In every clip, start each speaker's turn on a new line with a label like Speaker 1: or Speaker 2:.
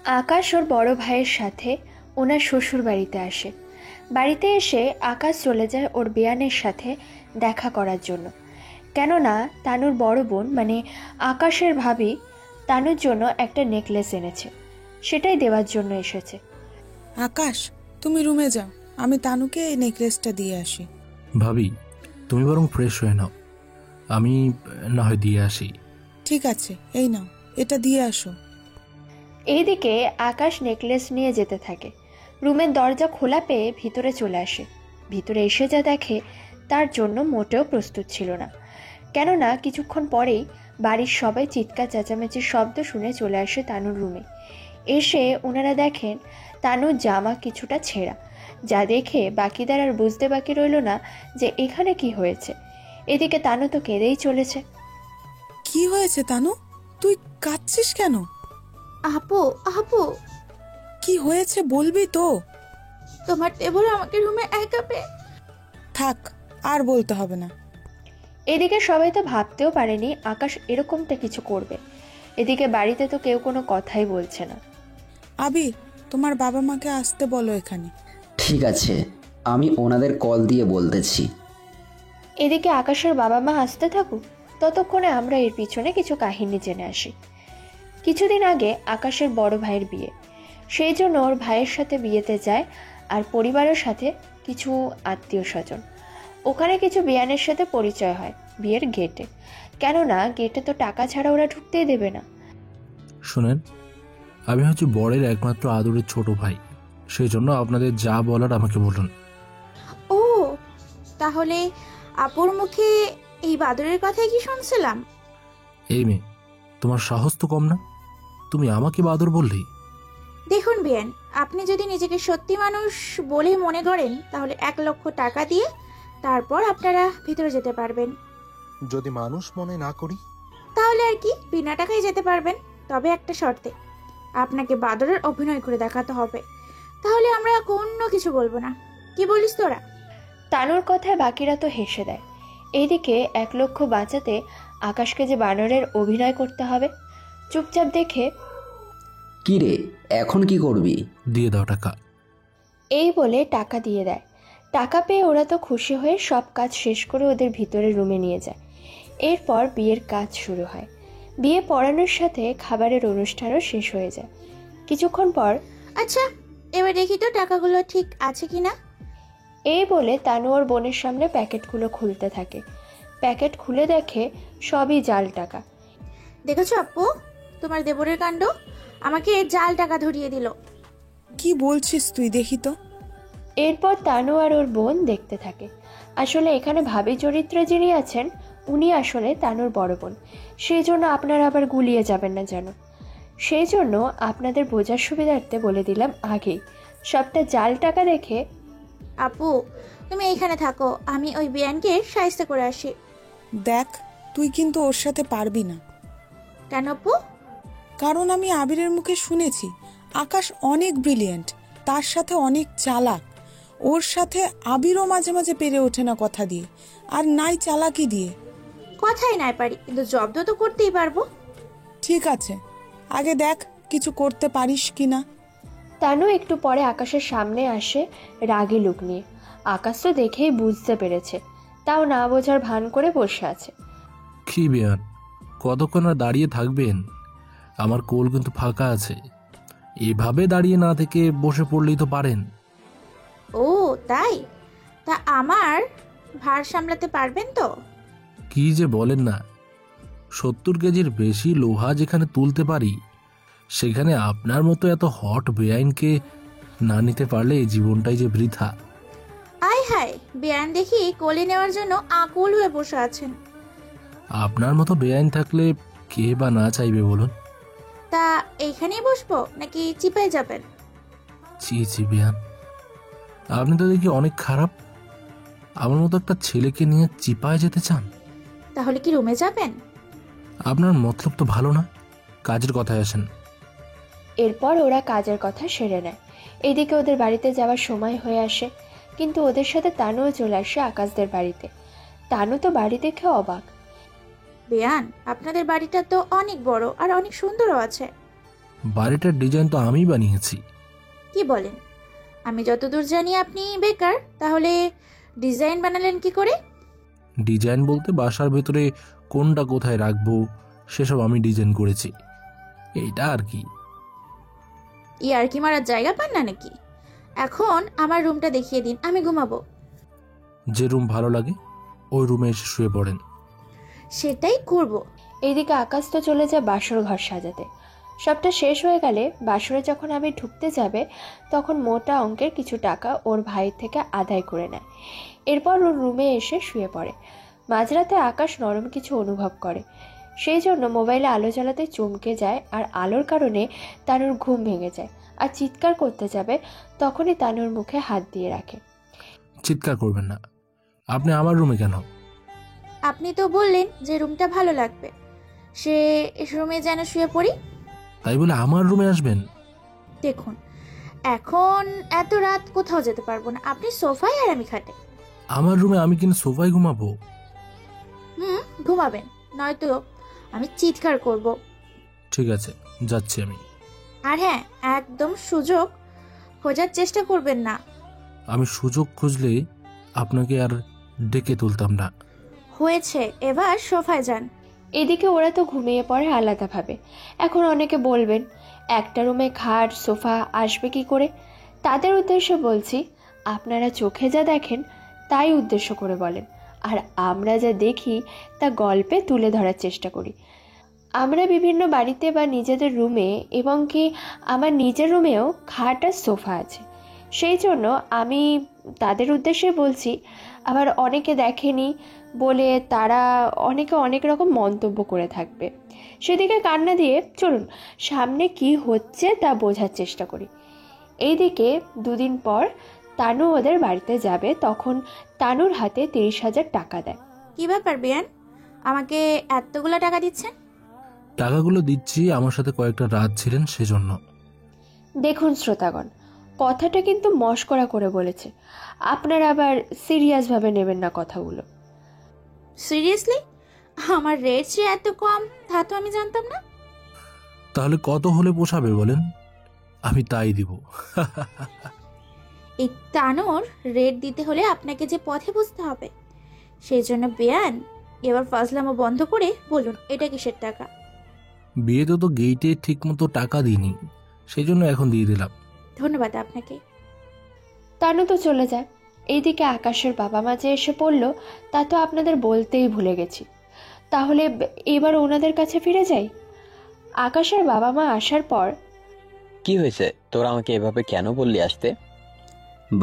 Speaker 1: আকাশ ওর বড় ভাইয়ের সাথে ওনার শ্বশুর বাড়িতে আসে। বাড়িতে এসে আকাশ চলে যায় ওর বেয়ানের সাথে দেখা করার জন্য। কেননা তানুর বড় বোন মানে আকাশের ভাবি তানুর জন্য একটা নেকলেস এনেছে, সেটাই দেওয়ার জন্য এসেছে।
Speaker 2: আকাশ, তুমি রুমে যাও, আমি তানুকে এই নেকলেসটা দিয়ে আসি।
Speaker 3: ভাবি, তুমি বরং ফ্রেশ হয়ে নাও, আমি না হয় দিয়ে আসি।
Speaker 2: ঠিক আছে, এই নাও, এটা দিয়ে আসো।
Speaker 1: এইদিকে আকাশ নেকলেস নিয়ে যেতে থাকে। রুমের দরজা খোলা পেয়ে ভিতরে চলে আসে। ভিতরে এসে যা দেখে তার জন্য মোটেও প্রস্তুত ছিল না। কেননা কিছুক্ষণ পরেই বাড়ির সবাই চিৎকার চেঁচামেচির শব্দ শুনে চলে আসে তানুর রুমে। এসে ওনারা দেখেন তানুর জামা কিছুটা ছেঁড়া, যা দেখে বাকিদের আর বুঝতে বাকি রইল না যে এখানে কি হয়েছে। এদিকে তানু তো কেঁদেই চলেছে।
Speaker 2: কি হয়েছে তানু, তুই কাঁদছিস কেন?
Speaker 4: আপু আপু,
Speaker 2: কি হয়েছে বলবি তো?
Speaker 4: তোমার দেবর আমাকে রুমে একা পেয়ে।
Speaker 2: থাক, আর বলতে হবে না।
Speaker 1: এদিকে সবাই তো ভাবতেও পারেনি আকাশ এরকমটা কিছু করবে। এদিকে বাড়িতে তো কেউ কোনো কথাই বলছে না।
Speaker 2: আবি, তোমার বাবা মাকে আসতে বলো এখানে।
Speaker 5: ঠিক আছে, আমি ওনাদের কল দিয়ে বলতেছি।
Speaker 1: এদিকে আকাশের বাবা মা আসতে থাকুক, ততক্ষণে আমরা এর পিছনে কিছু কাহিনী জেনে আসি। কিছুদিন আগে আকাশের বড় ভাইয়ের বিয়ে, সেই জন্য ওর ভাইয়ের সাথে বিয়েতে যায় আর পরিবারের সাথে কিছু আত্মীয় স্বজন। ওখানে কিছু বিয়ানের সাথে পরিচয় হয় বিয়ের গেটে, কেননা গেটে তো টাকা ছাড়া ওরা ঢুকতেই দেবে না।
Speaker 3: শোনেন, আমি হচ্ছে বরের একমাত্র আদরের ছোট ভাই, সেই জন্য আপনাদের যা বলার আমাকে বলুন।
Speaker 4: ও, তাহলে আপুর মুখে এই বাদরের কথাই কি শুনছিলাম?
Speaker 3: এই মেয়ে, তোমার সাহস তো কম না, তুমি আমাকে বাদর বললেই।
Speaker 4: দেখুন বিয়ান, আপনি যদি নিজেকে সত্যি মানুষ বলে মনে করেন তাহলে 1,00,000 টাকা দিয়ে তারপর আপনারা ভিতরে যেতে পারবেন।
Speaker 6: যদি মানুষ মনে না করি?
Speaker 4: তাহলে আর কি, বিনা টাকায় যেতে পারবেন, তবে একটা শর্তে, আপনাকে বাদরের অভিনয় করে দেখাতে হবে, তাহলে আমরা কোনো কিছু বলবো না। কি বলিস তোরা?
Speaker 1: তানুর কথায় বাকিরা তো হেসে দেয়। এইদিকে 1,00,000 বাঁচাতে আকাশকে যে বানরের অভিনয় করতে হবে। চুপচাপ দেখে,
Speaker 5: কি রে, এখন কি করবি?
Speaker 3: দিয়ে দাও টাকা।
Speaker 1: এই বলে টাকা দিয়ে দেয়। টাকা পেয়ে ওরা তো খুশি হয়ে সব কাজ শেষ করে ওদের ভিতরে রুমে নিয়ে যায়। এরপর বিয়ের কাজ শুরু হয়। বিয়ে পড়ানোর সাথে খাবারের অনুষ্ঠানও শেষ হয়ে যায়। কিছুক্ষণ পর,
Speaker 4: আচ্ছা, এবার দেখি তো টাকাগুলো ঠিক আছে কিনা।
Speaker 1: এই বলে তানু ওর বোনের সামনে প্যাকেটগুলো খুলতে থাকে। প্যাকেট খুলে দেখে সবই জাল টাকা।
Speaker 4: দেখেছো আপু, তোমার দেবরের কাণ্ড, আমাকে জাল টাকা ধরিয়ে দিল।
Speaker 2: কি বলছিস তুই, দেখি তো।
Speaker 1: এরপর তানু আর ওর বোন দেখতে থাকে। আসলে এখানে ভাবি চরিত্রে যিনি আছেন উনি আসলে তানুর বড় বোন, সেই জন্য আপনারা আবার গুলিয়ে যাবেন না যেন। সেই জন্য আপনাদের বোঝার সুবিধার্থে বলে দিলাম আগেই। সবটা জাল টাকা দেখে,
Speaker 4: আপু তুমি এইখানে থাকো, আমি ওই বিয়ানকে সাহায্য করে আসি।
Speaker 2: দেখ, তুই কিন্তু ওর সাথে পারবি না।
Speaker 4: কেন আপু?
Speaker 2: কারণ আমি আবিরের মুখে শুনেছি আকাশ অনেক ব্রিলিয়েন্ট, তার সাথে অনেক চালাক। ওর সাথে আবিরও মাঝে মাঝে পেরে ওঠে না কথা দিয়ে, আর নাই চালাকি দিয়ে।
Speaker 4: কথাই নাই পারি, কিন্তু জব্দ তো করতেই পারবো।
Speaker 2: ঠিক আছে, আগে দেখ কিছু করতে পারিস কিনা।
Speaker 1: তানু একটু পরে আকাশের সামনে আসে রাগী লুক নিয়ে। আকাশ তো দেখেই বুঝতে পেরেছে, তাও না বোঝার ভান করে বসে আছে।
Speaker 3: কি বেয়ান, কতক্ষণ আর দাঁড়িয়ে থাকবেন? আমার কোল কিন্তু ফাঁকা আছে, এভাবে দাঁড়িয়ে না থেকে বসে পড়লেই তো পারেন।
Speaker 4: ও তাই? তা আমার ভার সামলাতে পারবেন তো?
Speaker 3: কি যে বলেন না, 70 কেজির বেশি লোহা যেখানে তুলতে পারি, সেখানে আপনার মতো এত হট বেআইনকে না নিতে পারলে এই জীবনটাই যে বৃথা।
Speaker 4: আয় হায়, বিয়ান দেখি কোলে নেওয়ার জন্য আকুল হয়ে বসে আছেন।
Speaker 3: আপনার মতো বেআইন থাকলে কে বা না চাইবে বলুন?
Speaker 4: তা এইখানেই বসবো নাকি চিপায় যাবেন?
Speaker 3: ছি ছি বেয়ান, আপনি তো দেখি অনেক খারাপ। আমার মতো একটা ছেলেকে নিয়ে চিপায় যেতে চান?
Speaker 4: তাহলে কি রুমে যাবেন?
Speaker 3: আপনার মতলব তো ভালো না, কাজের কথায় আসেন।
Speaker 1: এরপর ওরা কাজের কথা সেরে নেয়। এইদিকে ওদের বাড়িতে যাওয়ার সময় হয়ে আসে, কিন্তু ওদের সাথে তানুও চলে আসে আকাশদের বাড়িতে। তানু তো বাড়ি দেখে অবাক।
Speaker 4: বিয়ান, আপনাদের বাড়িটা তো অনেক বড় আর অনেক সুন্দরও আছে।
Speaker 3: বাড়িটার ডিজাইন তো আমিই বানিয়েছি।
Speaker 4: কি বলেন? আমি যতদূর জানি আপনি বেকার, তাহলে ডিজাইন বানালেন কি করে?
Speaker 3: ডিজাইন বলতে বাসার ভেতরে কোনটা কোথায় রাখবো সেসব আমি ডিজাইন করেছি, এইটা আর কি।
Speaker 4: ইয়ার কি মারার জায়গা পান না নাকি? এখন আমার রুমটা দেখিয়ে দিন, আমি ঘুমাবো।
Speaker 3: যে রুম ভালো লাগে ওই রুমে এসে শুয়ে পড়েন।
Speaker 4: সেটাই করব।
Speaker 1: এইদিকে আকাশ তো চলে যায় বাসর ঘর সাজাতে। সবটা শেষ হয়ে গেলে বাসরে যখন আমি ঢুকতে যাবে তখন মোটা অঙ্কের কিছু টাকা ওর ভাইয়ের থেকে আদায় করে নেয়। এরপর ওর রুমে এসে শুয়ে পড়ে। মাঝরাতে আকাশ নরম কিছু অনুভব করে, সেই জন্য মোবাইলে আলো জ্বালাতে চমকে যায়, আর আলোর কারণে তানুর ঘুম ভেঙে যায় আর চিৎকার করতে যাবে, তখনই তানুর মুখে হাত দিয়ে রাখে।
Speaker 3: চিৎকার করবেন না, আপনি আমার রুমে কেন?
Speaker 4: আপনি তো বললেন যে রুমটা ভালো লাগবে, সে রুমে যেন শুয়ে পড়ি।
Speaker 3: তাই বলে আমার রুমে আসবেন?
Speaker 4: দেখুন, এখন এত রাত কোথাও যেতে পারবো না, আপনি সোফায় আর আমি খাটে।
Speaker 3: আমার রুমে আমি কিনা সোফায় ঘুমাবো?
Speaker 4: ঘুমাবেন, নয়তো আমি চিৎকার করব।
Speaker 3: ঠিক আছে, যাচ্ছি আমি।
Speaker 4: আর হ্যাঁ, একদম সুযোগ খোঁজার চেষ্টা করবেন না।
Speaker 3: আমি সুযোগ খুঁজলে আপনাকে আর ডেকে তুলতাম না।
Speaker 4: হয়েছে, এবার সোফায় যান।
Speaker 1: এদিকে ওরা তো ঘুমিয়ে পড়ে আলাদাভাবে। এখন অনেকে বলবেন একটা রুমে খাট সোফা আসবে কি করে। তাদের উদ্দেশ্যে বলছি, আপনারা চোখে যা দেখেন তাই উদ্দেশ্য করে বলেন, আর আমরা যা দেখি তা গল্পে তুলে ধরার চেষ্টা করি। আমরা বিভিন্ন বাড়িতে বা নিজেদের রুমে, এবং কি আমার নিজের রুমেও খাট আর সোফা আছে, সেই জন্য আমি তাদের উদ্দেশ্যে বলছি। আবার অনেকে দেখেনি বলে তারা অনেকে অনেক রকম মন্তব্য করে থাকবে, সেদিকে কান না দিয়ে চলুন সামনে কি হচ্ছে তা বোঝার চেষ্টা করি। এইদিকে দুদিন পর তানু ওদের বাড়িতে যাবে, তখন তানুর হাতে 30,000 টাকা দেয়।
Speaker 4: কি ব্যাপার বেয়ান, আমাকে এতগুলো টাকা দিচ্ছেন?
Speaker 3: টাকাগুলো দিচ্ছি, আমার সাথে কয়েকটা রাত ছিলেন সেজন্য।
Speaker 1: দেখুন শ্রোতাগণ, কথাটা কিন্তু মশকরা করে বলেছে, আপনারা আবার সিরিয়াসভাবে নেবেন না কথাগুলো।
Speaker 4: সিরিয়াসলি? আমার রেট যে এত কম তা তো আমি জানতাম না।
Speaker 3: তাহলে কত হলে পোষাবে বলেন, আমি তাই দিব।
Speaker 4: এই তানোর রেট দিতে হলে আপনাকে যে পথে বুঝতে হবে, সেই জন্য বেয়ান এবার ফাজলামো বন্ধ করে বলুন এটা কিসের টাকা।
Speaker 3: বিয়েতে তো গেইটে ঠিক মতো টাকা দিইনি, সেই জন্য এখন দিয়ে দিলাম।
Speaker 4: ধন্যবাদ আপনাকে।
Speaker 1: তানু তো চলে যায়। এইদিকে আকাশের বাবা মা যে এসে পড়ল তা তো আপনাদের বলতেই ভুলে গেছি। তাহলে এবার ওনাদের কাছে ফিরে যাই। আকাশের বাবা মা আসার পর,
Speaker 7: কি হয়েছে তোরা আমাকে এভাবে কেন বললি আসতে?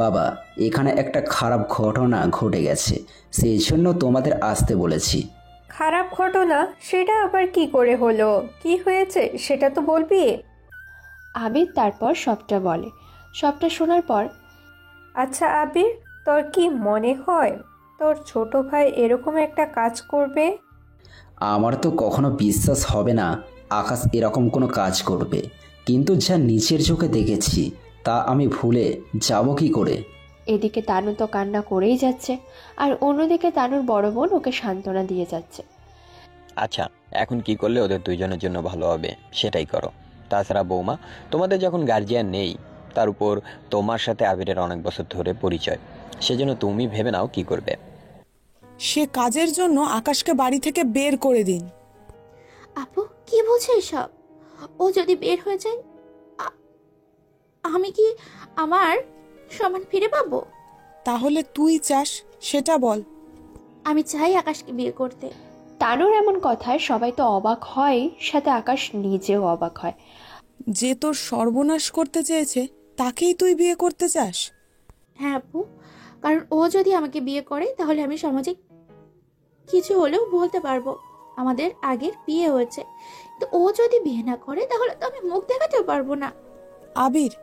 Speaker 5: বাবা, এখানে একটা খারাপ ঘটনা ঘটে গেছে, সেই জন্য তোমাদের আসতে বলেছি।
Speaker 8: খারাপ ঘটনা? সেটা আবার কি করে হলো? কি হয়েছে সেটা তো বলবি।
Speaker 1: আবির তারপর সবটা বলে। সবটা শোনার পর,
Speaker 8: আচ্ছা আবির, তোর কি মনে হয় তোর ছোট ভাই এরকম একটা কাজ করবে?
Speaker 5: আমার তো কখনো বিশ্বাস হবে না আকাশ এরকম কোনো কাজ করবে, কিন্তু যা নিচের চোখে দেখেছি তা আমি ভুলে যাব কি করে?
Speaker 1: এদিকে তানু তো কান্না করেই যাচ্ছে, আর অন্যদিকে তানুর বড় বোন ওকে সান্ত্বনা দিয়ে যাচ্ছে।
Speaker 7: আচ্ছা, এখন কি করলে ওদের দুইজনের জন্য ভালো হবে সেটাই করো। তাছাড়া বৌমা, তোমাদের যখন গার্জিয়ান নেই, তার উপর তোমার সাথে আবিরের অনেক বছর ধরে পরিচয়, সেজন্য তুমি ভেবে নাও কি করবে।
Speaker 2: সে কাজের জন্য আকাশকে বাড়ি থেকে বের করে দিন।
Speaker 4: আপু কি বলছে এসব? ও যদি বের হয়ে যায়, আমি কি আমার সমান ফিরে পাবো?
Speaker 2: তাহলে তুই চাস সেটা বল।
Speaker 4: আমি চাই আকাশকে বিয়ে করতে।
Speaker 1: তানুর এমন কথায় সবাই তো অবাক হয়, সাথে আকাশ নিজেও অবাক হয়।
Speaker 2: যে তোর সর্বনাশ করতে চেয়েছে তাকেই তুই বিয়ে করতে চাস?
Speaker 4: হ্যাঁ আপু, কারণ ও যদি আমাকে বিয়ে করে তাহলে আমি সমাজে কিছু হলেও বলতে পারবো আমাদের আগের বিয়ে হয়েছে। তো ও যদি বিয়ে না করে তাহলে তো আমি মুখ দেখাতেও পারবো না।
Speaker 2: আবির,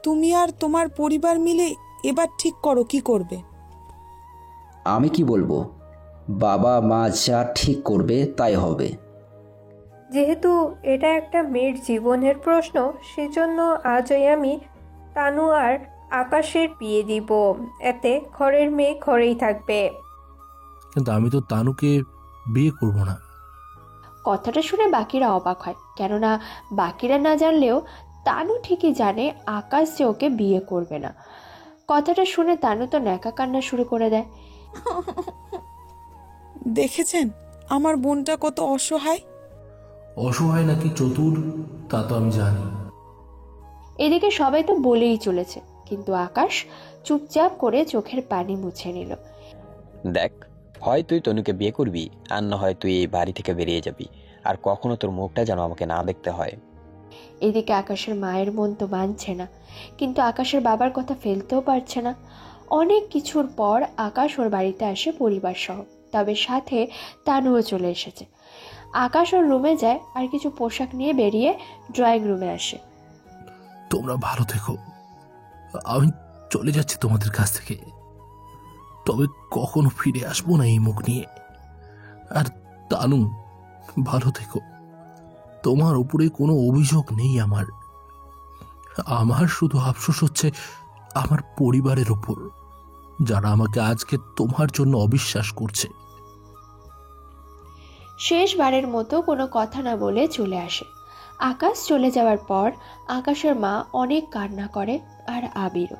Speaker 2: তুমি আর তোমার পরিবার মিলে এবার ঠিক করো কি করবে।
Speaker 5: আমি কি বলবো? বাবা মা যা ঠিক করবে তাই হবে।
Speaker 8: যেহেতু এটা একটা মেয়ের জীবনের প্রশ্ন, সেজন্য আজই আমি তানু আর আকাশের বিয়ে দিব। এতে ঘরের মেয়ে ঘরেই থাকবে।
Speaker 3: কিন্তু আমি তো তানুকে বিয়ে করব না।
Speaker 1: কথাটা শুনে বাকিরা অবাক হয়, কেননা বাকিরা না জানলেও তানু ঠিকই জানে আকাশ যে ওকে বিয়ে করবে না। কথাটা শুনে তানু তো ন্যাকা কান্না শুরু করে দেয়।
Speaker 2: দেখেছেন আমার বোনটা কত অসহায়।
Speaker 3: অসহায় নাকি চতুর তা তো আমি জানি।
Speaker 1: এদিকে সবাই তো বলেই চলেছে, কিন্তু আকাশ চুপচাপ করে চোখের পানি মুছে নিল।
Speaker 7: দেখ, হয় তুই তনুকে বিয়ে করবি, আর না হয় তুই এই বাড়ি থেকে বেরিয়ে যাবি, আর কখনো তোর মুখটা যেন আমাকে না দেখতে হয়।
Speaker 1: এদিকে আকাশের মায়ের মন তো মানছে না, কিন্তু আকাশের বাবার কথা ফেলতেও পারছে না। অনেক কিছুর পর আকাশ ওর বাড়িতে আসে পরিবার সহ, তবে সাথে তানুও চলে এসেছে। আকাশ ওর রুমে যায় আর কিছু পোশাক নিয়ে বেরিয়ে ড্রয়িং রুমে আসে।
Speaker 3: তোমরা ভালো থেকো, আমি চলে যাচ্ছি তোমাদের কাছ থেকে, তবে কখনো ফিরে আসবো না এই মুখ নিয়ে। আর তানু, ভালো থেকো। তোমার উপরে কোনো অভিযোগ নেই আমার। আমার শুধু আফসোস হচ্ছে আমার পরিবারের উপর, যারা আমাকে আজকে তোমার জন্য অবিশ্বাস করছে।
Speaker 1: শেষবারের মতো কোনো কথা না বলে চলে আসে। আকাশ চলে যাওয়ার পর আকাশের মা অনেক কান্না করে, আর আবিরও।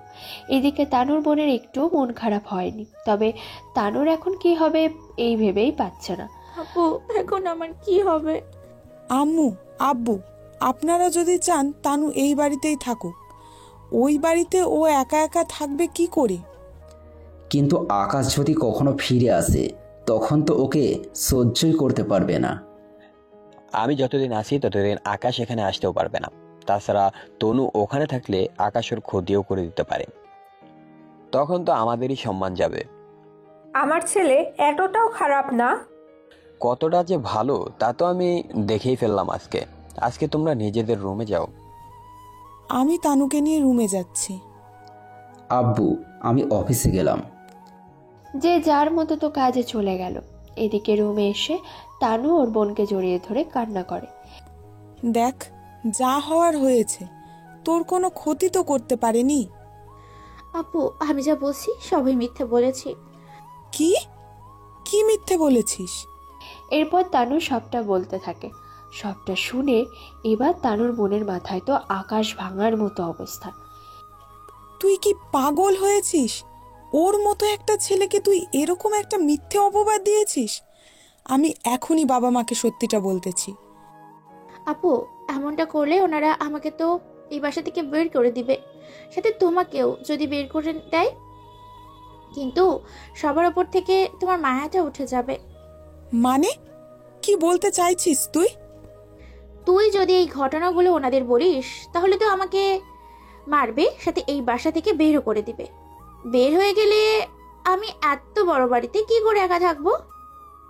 Speaker 1: এদিকে তানুর বোনের একটু মন খারাপ হয়নি, তবে তানুর এখন কি হবে এই ভেবেই পাচ্ছে না।
Speaker 4: আপু, এখন আমার কি হবে?
Speaker 2: আম্মু, আব্বু, আপনারা যদি চান তানু এই বাড়িতেই থাকুক। ওই বাড়িতে ও একা একা থাকবে কি করে?
Speaker 5: কিন্তু আকাশ যদি কখনো ফিরে আসে তখন তো ওকে সহ্যই করতে পারবে না।
Speaker 7: আমি যতদিন আছি ততদিন আকাশ এখানে আসতেও পারবে না। তাছাড়া তনু ওখানে থাকলে আকাশ ওর ক্ষতিও করে দিতে পারে, তখন তো আমাদেরই সম্মান যাবে।
Speaker 8: আমার ছেলে এতটাও খারাপ না।
Speaker 7: কতটা যে ভালো তা তো আমি দেখেই ফেললাম আজকে। আজকে তোমরা নিজেদের রুমে যাও।
Speaker 2: আমি তানুকে নিয়ে রুমে যাচ্ছি।
Speaker 5: আব্বু, আমি অফিসে গেলাম।
Speaker 1: যে যার মতো তো কাজে চলে গেল। এদিকে রুমে এসে তানু ওর বোনকে জড়িয়ে ধরে কান্না করে।
Speaker 2: দেখ, যা হওয়ার হয়েছে, তোর কোনো ক্ষতি তো করতে পারেনি।
Speaker 4: আপু, আমি যা বলছি সবাই মিথ্যে বলেছি।
Speaker 2: কি কি মিথ্যে বলেছিস?
Speaker 1: এরপর তানু সবটা বলতে থাকে। সবটা শুনে এবার তানুর বোনের মাথায় তো আকাশ ভাঙার মতো অবস্থা।
Speaker 2: তুই কি পাগল হয়েছিস? ওর মতো একটা ছেলেকে তুই এরকম একটা মিথ্যে অপবাদ দিয়েছিস? আমি এখনই বাবা মাকে সত্যিটা বলতেছি।
Speaker 4: আপু, এমনটা করলে ওনারা আমাকে তো এই বাসা থেকে বের করে দিবে, সাথে তোমাকেও যদি বের করে দেয়। কিন্তু সবার ওপর থেকে তোমার মায়াটা উঠে যাবে।
Speaker 2: মানে কি বলতে চাইছিস তুই?
Speaker 4: তুই যদি এই ঘটনাগুলো ওনাদের বলিস তাহলে তো আমাকে মারবে, সাথে এই বাসা থেকে বেরও করে দিবে। বের হয়ে গেলে আমি এত বড় বাড়িতে কি করে একা থাকবো?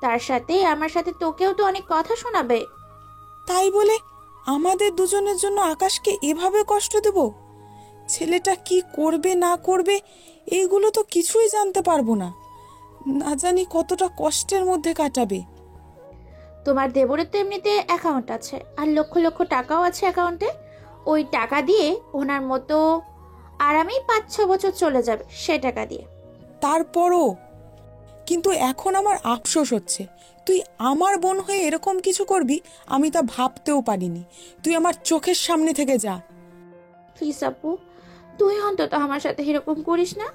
Speaker 4: তার সাথে আমার সাথে তোকেও তো অনেক কথা শোনাবে।
Speaker 2: তাই বলে আমাদের দুজনের জন্য আকাশকে এভাবে কষ্ট দেব? ছেলেটা কি করবে না করবে এইগুলো তো কিছুই জানতে পারবো না। না জানি কতটা কষ্টের মধ্যে কাটাবে।
Speaker 4: তোমার দেবরের তো এমনিতে অ্যাকাউন্ট আছে, আর লক্ষ লক্ষ টাকাও আছে অ্যাকাউন্টে। ওই টাকা দিয়ে ওনার মতো আরামেই 5-6 বছর চলে যাবে সে টাকা দিয়ে।
Speaker 2: তারপরও কিন্তু এখন আমার আফসোস হচ্ছে, তুই আমার বোন হয়ে এরকম কিছু করবি আমি তা ভাবতেও পারিনি। তুই আমার চোখের সামনে থেকে যা।
Speaker 4: প্লিজ আপু, তুই অন্তত আমার সাথে এরকম করিস না।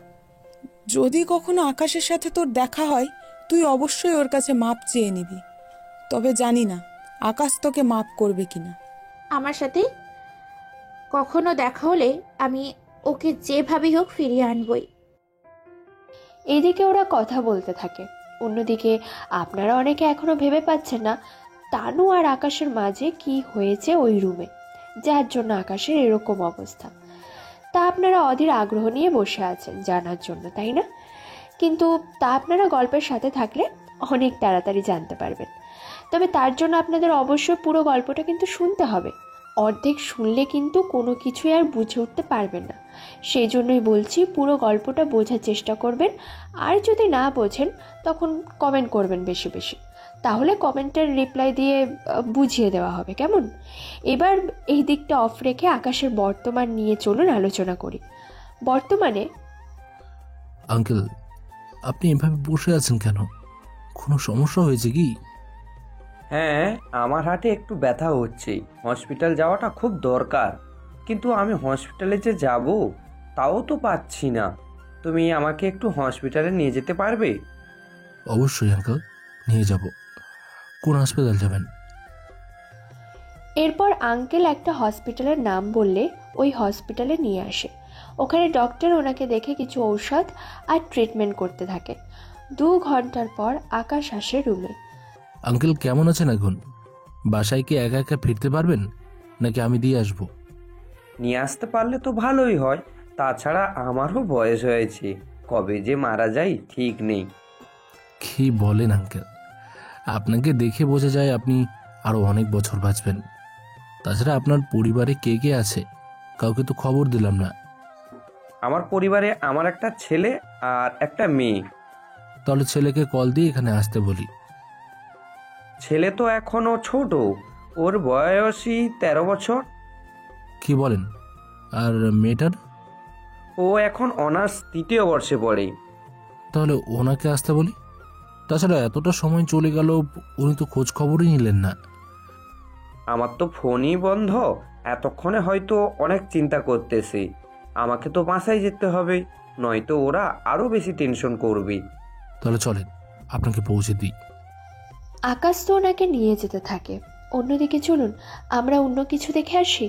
Speaker 2: যদি কখনো আকাশের সাথে তোর দেখা হয় তুই অবশ্যই ওর কাছে মাপ চেয়ে নিবি, তবে জানি না আকাশ তোকে মাপ করবে কিনা।
Speaker 4: আমার সাথে কখনো দেখা হলে আমি ওকে যেভাবেই হোক ফিরিয়ে আনবই।
Speaker 1: এদিকে ওরা কথা বলতে থাকে। অন্যদিকে আপনারা অনেকে এখনো ভেবে পাচ্ছেন না তানু আর আকাশের মাঝে কি হয়েছে ওই রুমে, যার জন্য আকাশের এরকম অবস্থা। তা আপনারা অধীর আগ্রহ নিয়ে বসে আছেন জানার জন্য, তাই না? কিন্তু তা আপনারা গল্পের সাথে থাকলে অনেক তাড়াতাড়ি জানতে পারবেন। তবে তার জন্য আপনাদের অবশ্যই পুরো গল্পটা কিন্তু শুনতে হবে। অর্ধেক শুনলে কিন্তু কোনো কিছুই আর বুঝে উঠতে পারবেন না। সেই জন্যই বলছি পুরো গল্পটা বোঝার চেষ্টা করবেন। আর যদি না বোঝেন তখন কমেন্ট করবেন বেশি বেশি, তাহলে কমেন্টের রিপ্লাই দিয়ে বুঝিয়ে দেওয়া হবে, কেমন? এবার এই দিকটা অফ রেখে আকাশের বর্তমান নিয়ে চলুন আলোচনা করি। বর্তমানে
Speaker 3: আঙ্কেল, আপনি এভাবে বসে আছেন কেন? কোনো সমস্যা হয়েছে কি?
Speaker 9: হ্যাঁ, আমার হাতে একটু ব্যথা হচ্ছে, হসপিটাল যাওয়াটা খুব দরকার, কিন্তু আমি হসপিটালে যে যাব তাও তো পাচ্ছি না। তুমি আমাকে একটু হসপিটালে নিয়ে যেতে পারবে?
Speaker 3: অবশ্যই আঙ্কেল, নিয়ে যাব। কোন হাসপাতাল যাবেন?
Speaker 1: এরপর আঙ্কেল একটা হসপিটালের নাম বললে ওই হসপিটালে নিয়ে আসে। ওখানে ডক্টর ওনাকে দেখে কিছু ঔষধ আর ট্রিটমেন্ট করতে থাকে। 2 ঘন্টার পর আকাশ আসে রুমে।
Speaker 3: আঙ্কেল কেমন আছেন এখন? বাসায় কি একা একা ফিরতে পারবেন, নাকি আমি দিয়ে আসবো?
Speaker 9: নিয়ে আসতে পারলে তো ভালোই হয়। তাছাড়া আমারও বয়স হয়েছে, কবে যে মারা যাই ঠিক নেই।
Speaker 3: কি বলেন আঙ্কেল, আপনাকে দেখে বোঝা যায় আপনি আরো অনেক বছর বাঁচবেন। তাছাড়া আপনার পরিবারে কে কে আছে? কাউকে তো খবর দিলাম না।
Speaker 9: আমার পরিবারে আমার একটা ছেলে আর একটা মেয়ে।
Speaker 3: তাহলে ছেলেকে কল দিয়ে এখানে আসতে বলি।
Speaker 9: ছেলে তো এখনো ছোট, ওর বয়সই 13 বছর।
Speaker 3: কি বলেন? আর মেয়েটার?
Speaker 9: ও এখন অনার্স 3য় বর্ষে পড়ে।
Speaker 3: তাহলে ওনাকে আসতে বলি। তাছাড়া এতটা সময় চলে গেল, উনি তো খোঁজ খবরই নিলেন না।
Speaker 9: আমার তো ফোনই বন্ধ, এতক্ষণে হয়তো অনেক চিন্তা করতেছে। আমাকে তো বাসায় যেতে হবে, নয়তো ওরা আরো বেশি টেনশন করবে।
Speaker 3: তাহলে চলেন, আপনাকে পৌঁছে দিই।
Speaker 1: আকাশ তো ওনাকে নিয়ে যেতে থাকে। অন্যদিকে চলুন আমরা অন্য কিছু দেখে আসি।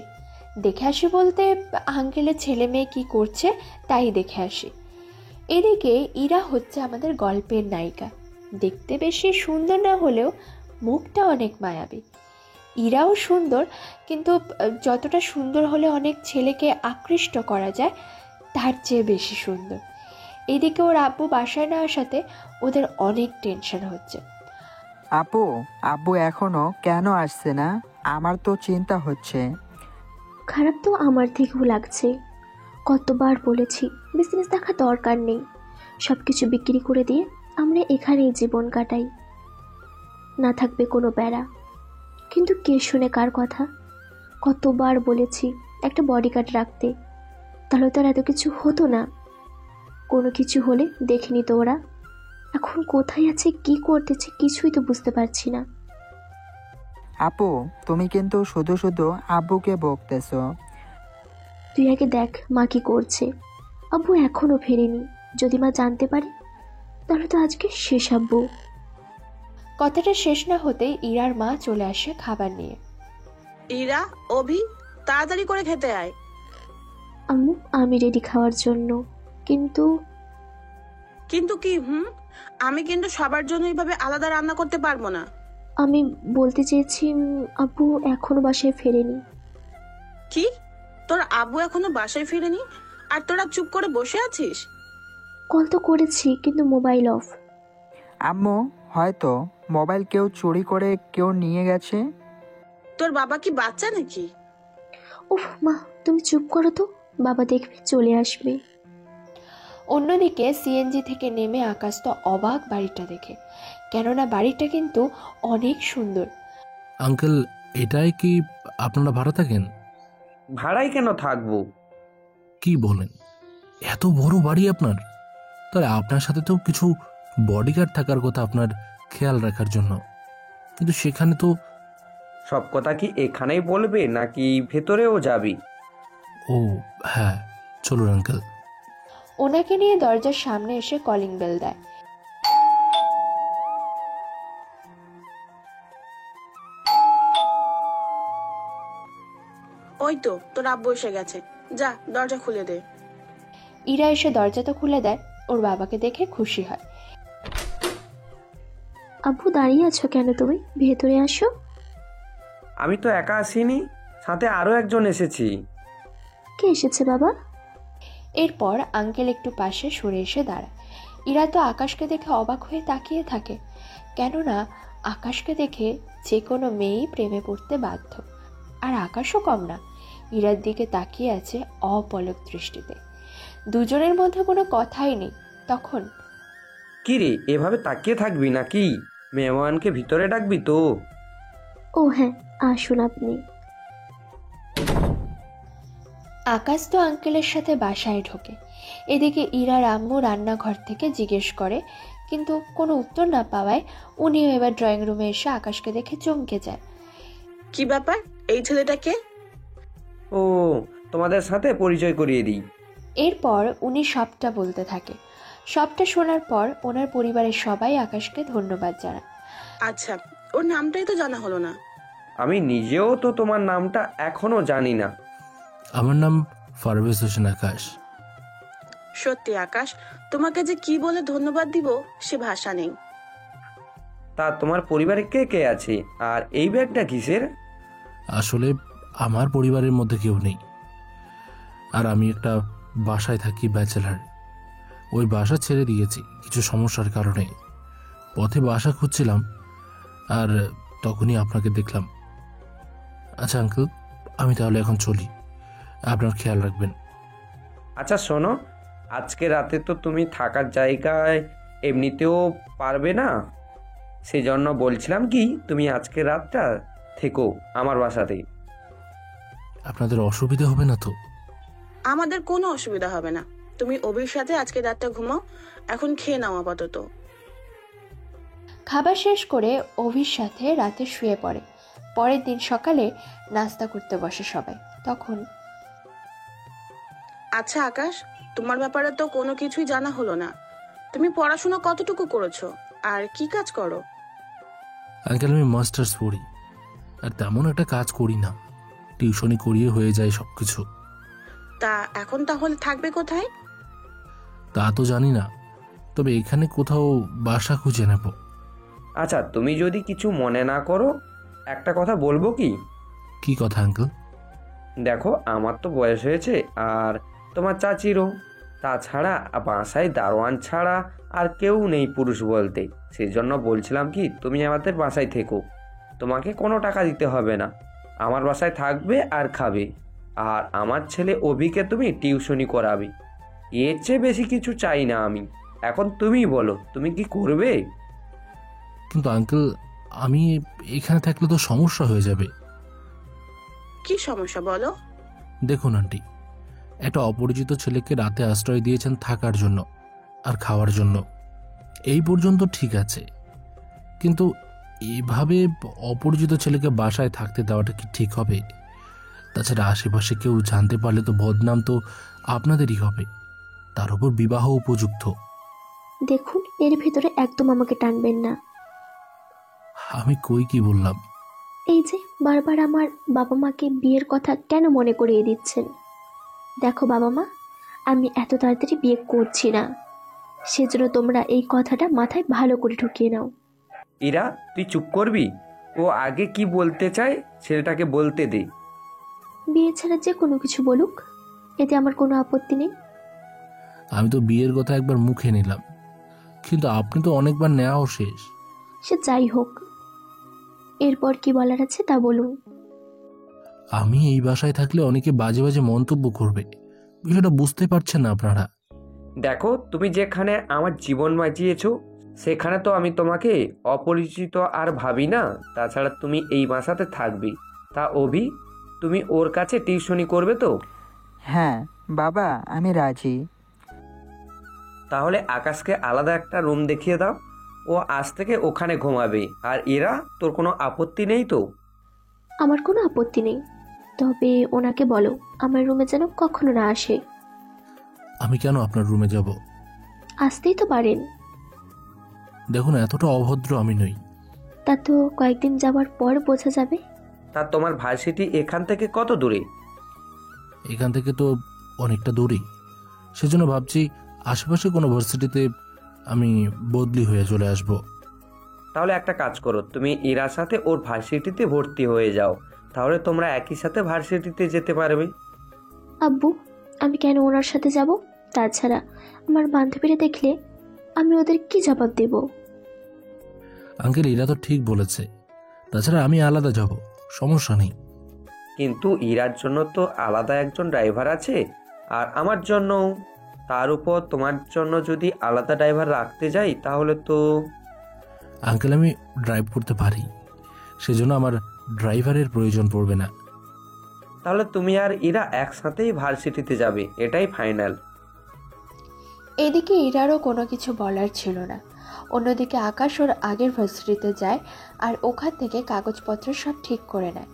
Speaker 1: বলতে আঙ্কেলের ছেলে মেয়ে কী করছে তাই দেখে আসি। এদিকে ইরা হচ্ছে আমাদের গল্পের নায়িকা। দেখতে বেশি সুন্দর না হলেও মুখটা অনেক মায়াবী। ইরাও সুন্দর, কিন্তু যতটা সুন্দর হলে অনেক ছেলেকে আকৃষ্ট করা যায় তার চেয়ে বেশি সুন্দর। এদিকে ওর আব্বু বাসায় না আসাতে ওদের অনেক টেনশন হচ্ছে।
Speaker 10: আব্বু এখনো কেন আসছে না? আমার তো চিন্তা হচ্ছে।
Speaker 11: খারাপ তো আমার থেকেও লাগছে। কতবার বলেছি বিজনেস দেখা দরকার নেই, সব কিছু বিক্রি করে দিয়ে আমরা এখানেই জীবন কাটাই, না থাকবে কোনো প্যারা। কিন্তু কে শুনে কার কথা? কতবার বলেছি একটা বডিগার্ড রাখতে, তাহলে তো আর এত কিছু হতো না। কোনো কিছু হলে দেখে নিত ওরা। এখন কোথায় আছে, কি করতেছে কিছুই তো বুঝতে পারছি না।
Speaker 10: আপু, তুমি কিন্তু শুধু শুধু আব্বুকে বকতেছো।
Speaker 11: তুই আগে দেখ মা কি করছে। আব্বু এখনো ফেরেনি, যদি মা জানতে পারে তাহলে তো আজকে শেষ আব্বু।
Speaker 1: কথাটা শেষ না হতেই ইরার মা চলে আসে খাবার নিয়ে।
Speaker 12: ইরা, অভি, তাড়াতাড়ি করে খেতে আয়।
Speaker 11: আম্মু আমি রেডি খাওয়ার জন্য, কিন্তু
Speaker 12: কি? আমি কিন্তু সবার জন্য এইভাবে আলাদা রান্না করতে পারবো না।
Speaker 11: আমি বলতে চেয়েছি আব্বু এখনো বাসায় ফেরেনি।
Speaker 12: কি? তোর আব্বু এখনো বাসায় ফিরেনি আর তোরা চুপ করে বসে আছিস?
Speaker 11: কল তো করেছি কিন্তু মোবাইল অফ।
Speaker 10: আম্মু, হয়তো মোবাইল কেউ চুরি করে কেউ নিয়ে গেছে।
Speaker 12: তোর বাবা কি বাচ্চা নাকি?
Speaker 11: উফ মা তুমি চুপ করো তো, বাবা দেখবে চলে আসবে।
Speaker 1: অন্যদিকে সিএনজি থেকে নেমে আকাশ তো অবাক বাড়িটা দেখে, কেননা বাড়িটা কিন্তু অনেক সুন্দর।
Speaker 3: আঙ্কেল, এটাই কি আপনারা ভাড়া থাকেন?
Speaker 9: ভাড়াই কেন থাকবো?
Speaker 3: কি বলেন, এত বড় বাড়ি আপনার? তাহলে আপনার সাথে তো কিছু বডিগার্ড থাকার কথা, আপনার খেয়াল রাখার জন্য। কিন্তু সেখানে তো।
Speaker 9: সব কথা কি এখানেই বলবে নাকি ভেতরেও যাবি?
Speaker 3: ও হ্যাঁ, চলুন আঙ্কেল।
Speaker 1: ওনাকে নিয়ে দরজার সামনে এসে কলিং বেল দেয়।
Speaker 12: ওই তো তোর আব্বু এসে গেছে, যা দরজা খুলে দে।
Speaker 1: ইরা এসে দরজা তো খুলে দেয়, ওর বাবাকে দেখে খুশি হয়।
Speaker 11: আব্বু দাঁড়িয়ে আছো কেন, তুমি ভেতরে আসো।
Speaker 9: আমি তো একা আসিনি, সাথে আরো একজন এসেছি।
Speaker 11: কে এসেছে বাবা?
Speaker 1: এরপর আঙ্কেল একটু পাশে সরে এসে দাঁড়ায়। ইরা তো আকাশকে দেখে অবাক হয়ে তাকিয়ে থাকে, কেননা আকাশকে দেখে যে কোনো মেয়েই প্রেমে পড়তে বাধ্য। আর আকাশও কম না, ইরার দিকে তাকিয়ে আছে অপলক দৃষ্টিতে। দুজনের মধ্যে কোনো কথাই নেই। তখন
Speaker 9: কি রে, এভাবে তাকিয়ে থাকবি নাকি? মেহমানকে ভিতরে ডাকবি তো?
Speaker 11: ও হ্যাঁ আসুন আপনি।
Speaker 1: আকাশ তো আঙ্কেলের সাথে বাসায় ঢোকে। এদিকে ইরার আম্মু রান্নাঘর থেকে জিজ্ঞেস করে কিন্তু কোনো উত্তর না পাওয়ায় উনিও এবার ড্রয়িং রুমে এসে আকাশকে দেখে চমকে যায়।
Speaker 12: কি ব্যাপার, এই ছেলেটাকে?
Speaker 9: ও, তোমাদের সাথে পরিচয় করিয়ে দিই।
Speaker 1: এরপর উনি সবটা বলতে থাকে। সবটা শোনার পর ওনার পরিবারের সবাই আকাশকে ধন্যবাদ জানায়।
Speaker 12: আচ্ছা, ওর নামটাই তো জানা হলো না।
Speaker 9: আমি নিজেও তো তোমার নামটা এখনো জানি না।
Speaker 3: আমার নাম পারভেজ হোসেন আকাশ।
Speaker 12: সত্যি আকাশ, তোমাকে যে কি বলে ধন্যবাদ দিব সে ভাষা নেই।
Speaker 9: তা তোমার পরিবারে কে কে আছে, আর এই ব্যাগটা কিসের?
Speaker 3: আসলে আমার পরিবারের মধ্যে কেউ নেই, আর আমি একটা বাসায় থাকি, ব্যাচেলার। ওই বাসা ছেড়ে দিয়েছি কিছু সমস্যার কারণে। পথে বাসা খুঁজছিলাম, আর তখনই আপনাকে দেখলাম। আচ্ছা আঙ্কেল, আমি তাহলে এখন চলি, আপনার খেয়াল রাখবেন।
Speaker 9: আচ্ছা শোনো, আজকে রাতে তো তুমি থাকার জায়গায় এমনিতেও পারবে না, সেজন্য বলছিলাম কি তুমি আজকে রাতটা থেকো আমার বাসাতে।
Speaker 3: আপনাদের অসুবিধা হবে না তো?
Speaker 12: আমাদের কোনো অসুবিধা হবে না, তুমি অভির সাথে আজকে রাতটা ঘুমাও। এখন খেয়ে নাও আপাতত।
Speaker 1: খাবার শেষ করে অভির সাথে রাতে শুয়ে পড়ে। পরের দিন সকালে নাস্তা করতে বসে সবাই। তখন
Speaker 12: আচ্ছা আকাশ, তোমার ব্যাপারে তো কোনো কিছুই জানা হলো না। তুমি পড়াশোনা কতটুকু করেছো আর কি কাজ করো?
Speaker 3: আঙ্কেল, আমি মাস্টার্স পড়ি, আর তেমন একটা কাজ করি না, টিউশনি করিয়ে হয়ে যায় সব কিছু।
Speaker 12: তা এখন তাহলে থাকবে কোথায়?
Speaker 3: তা তো জানি না, তবে এখানে কোথাও বাসা খুঁজে নেব।
Speaker 9: আচ্ছা, তুমি যদি কিছু মনে না করো একটা কথা বলবো কি?
Speaker 3: কি কথা আঙ্কেল?
Speaker 9: দেখো, আমার তো বয়স হয়েছে, আর তোমার চাচিরও। তাছাড়া বাসায় দারোয়ান ছাড়া আর কেউ নেই পুরুষ বলতে। সেই জন্য বলছিলাম কি তুমি আমাদের বাসায় থেকো, তোমাকে কোনো টাকা দিতে হবে না, আমার বাসায় থাকবে আর খাবে। আর আমার ছেলে অভিকে তুমি টিউশনি করাবে, এর চেয়ে বেশি কিছু চাই না আমি। এখন তুমি বলো, তুমি কি করবে?
Speaker 3: কিন্তু আঙ্কেল, আমি এখানে থাকলে তো সমস্যা হয়ে যাবে।
Speaker 12: কি সমস্যা বলো?
Speaker 3: দেখুন আন্টি, একটা অপরিচিত ছেলেকে রাতে আশ্রয় দিয়েছেন থাকার জন্য আর খাওয়ার জন্য, এই পর্যন্ত ঠিক আছে, কিন্তু এভাবে অপরিচিত ছেলেকে বাসায় থাকতে দেওয়াটা কি ঠিক হবে? তাছাড়া আশেপাশে কেউ জানতে পারলে তো বদনাম তো আপনাদেরই হবে, তার উপর বিবাহ উপযুক্ত।
Speaker 11: দেখুন, এর ভিতরে একদম আমাকে টানবেন না।
Speaker 3: আমি কই কি বললাম?
Speaker 11: এই যে বারবার আমার বাবা মাকে বিয়ের কথা কেন মনে করিয়ে দিচ্ছেন? দেখো বাবা মা, আমি এত তাড়াতাড়ি বিয়ে করছি না, সেজন্য তোমরা এই কথাটা মাথায় ভালো করে ঢুকিয়ে নাও।
Speaker 9: ইরা, তুই চুপ করবি? ও আগে কি বলতে চায় ছেলেটাকে বলতে দে।
Speaker 11: বিয়ে ছাড়া যে কোনো কিছু বলুক, এতে আমার কোনো আপত্তি নেই।
Speaker 3: আমি তো বিয়ের কথা একবার মুখে নিলাম, কিন্তু আপনি তো অনেকবার নেওয়াও শেষ।
Speaker 11: সে যাই হোক, এরপর কি বলার আছে তা বলুন।
Speaker 3: আমি এই বাসায় থাকলে অনেকে বাজে বাজে মন্তব্য করবে, বিষয়টা বুঝতে পারছেন না আপনারা?
Speaker 9: দেখো, তুমি যেখানে আমার জীবন বাঁচিয়েছো সেখানে তো আমি তোমাকে অপরিচিত আর ভাবি না। তাছাড়া তুমি এই বাসাতে থাকবে। তা অভি, তুমি ওর কাছে টিউশনি করবে তো?
Speaker 10: হ্যাঁ বাবা, আমি রাজি।
Speaker 9: তাহলে আকাশকে আলাদা একটা রুম দেখিয়ে দাও, ও আজ থেকে ওখানে ঘুমাবে। আর এরা, তোর কোনো আপত্তি নেই তো?
Speaker 11: আমার কোনো আপত্তি নেই, তবে ওনাকে বলো আমার রুমে যেন কখনো না আসে।
Speaker 3: আমি কেন আপনার রুমে যাব?
Speaker 11: আসতেই তো পারেন।
Speaker 3: দেখুন, এতটা অভদ্র আমি নই।
Speaker 11: তা তো কয়েকদিন যাওয়ার পর বোঝা যাবে।
Speaker 9: তা তোমার ভার্সিটি এখান থেকে কত দূরে?
Speaker 3: এখান থেকে তো অনেকটা দূরেই, সেজন্য ভাবছি আশেপাশে কোনো ভার্সিটিতে আমি বদলি হয়ে চলে আসব।
Speaker 9: তাহলে একটা কাজ করো, তুমি ইরার সাথে ওর ভার্সিটিতে ভর্তি হয়ে যাও, তাহলে তোমরা একই সাথে ভার্সিটিতে যেতে পারবে।
Speaker 11: আব্বু, আমি কেন ওনার সাথে যাব? তাছাড়া আমার বান্ধবীরা দেখলে আমি ওদের কি জবাব দেব?
Speaker 3: আঙ্কেল, এরা তো ঠিক বলেছে, তাছাড়া আমি আলাদা যাব, সমস্যা নেই।
Speaker 9: কিন্তু ইরার জন্য তো আলাদা একজন ড্রাইভার আছে, আর আমার জন্য। তার উপর তোমার জন্য যদি আলাদা ড্রাইভার রাখতে যাই তাহলে তো।
Speaker 3: আঙ্কেল, আমি ড্রাইভ করতে পারি, সেজন্য আমার ড্রাইভারের প্রয়োজন পড়বে না।
Speaker 9: তাহলে তুমি আর ইরা একসাথেই ভার্সিটিতে যাবে, এটাই ফাইনাল।
Speaker 1: এদিকে ইরারও কোনো কিছু বলার ছিল না। অন্যদিকে আকাশ ওর আগের ভার্সিটিতে যায় আর ওখান থেকে কাগজপত্র সব ঠিক করে নেয়।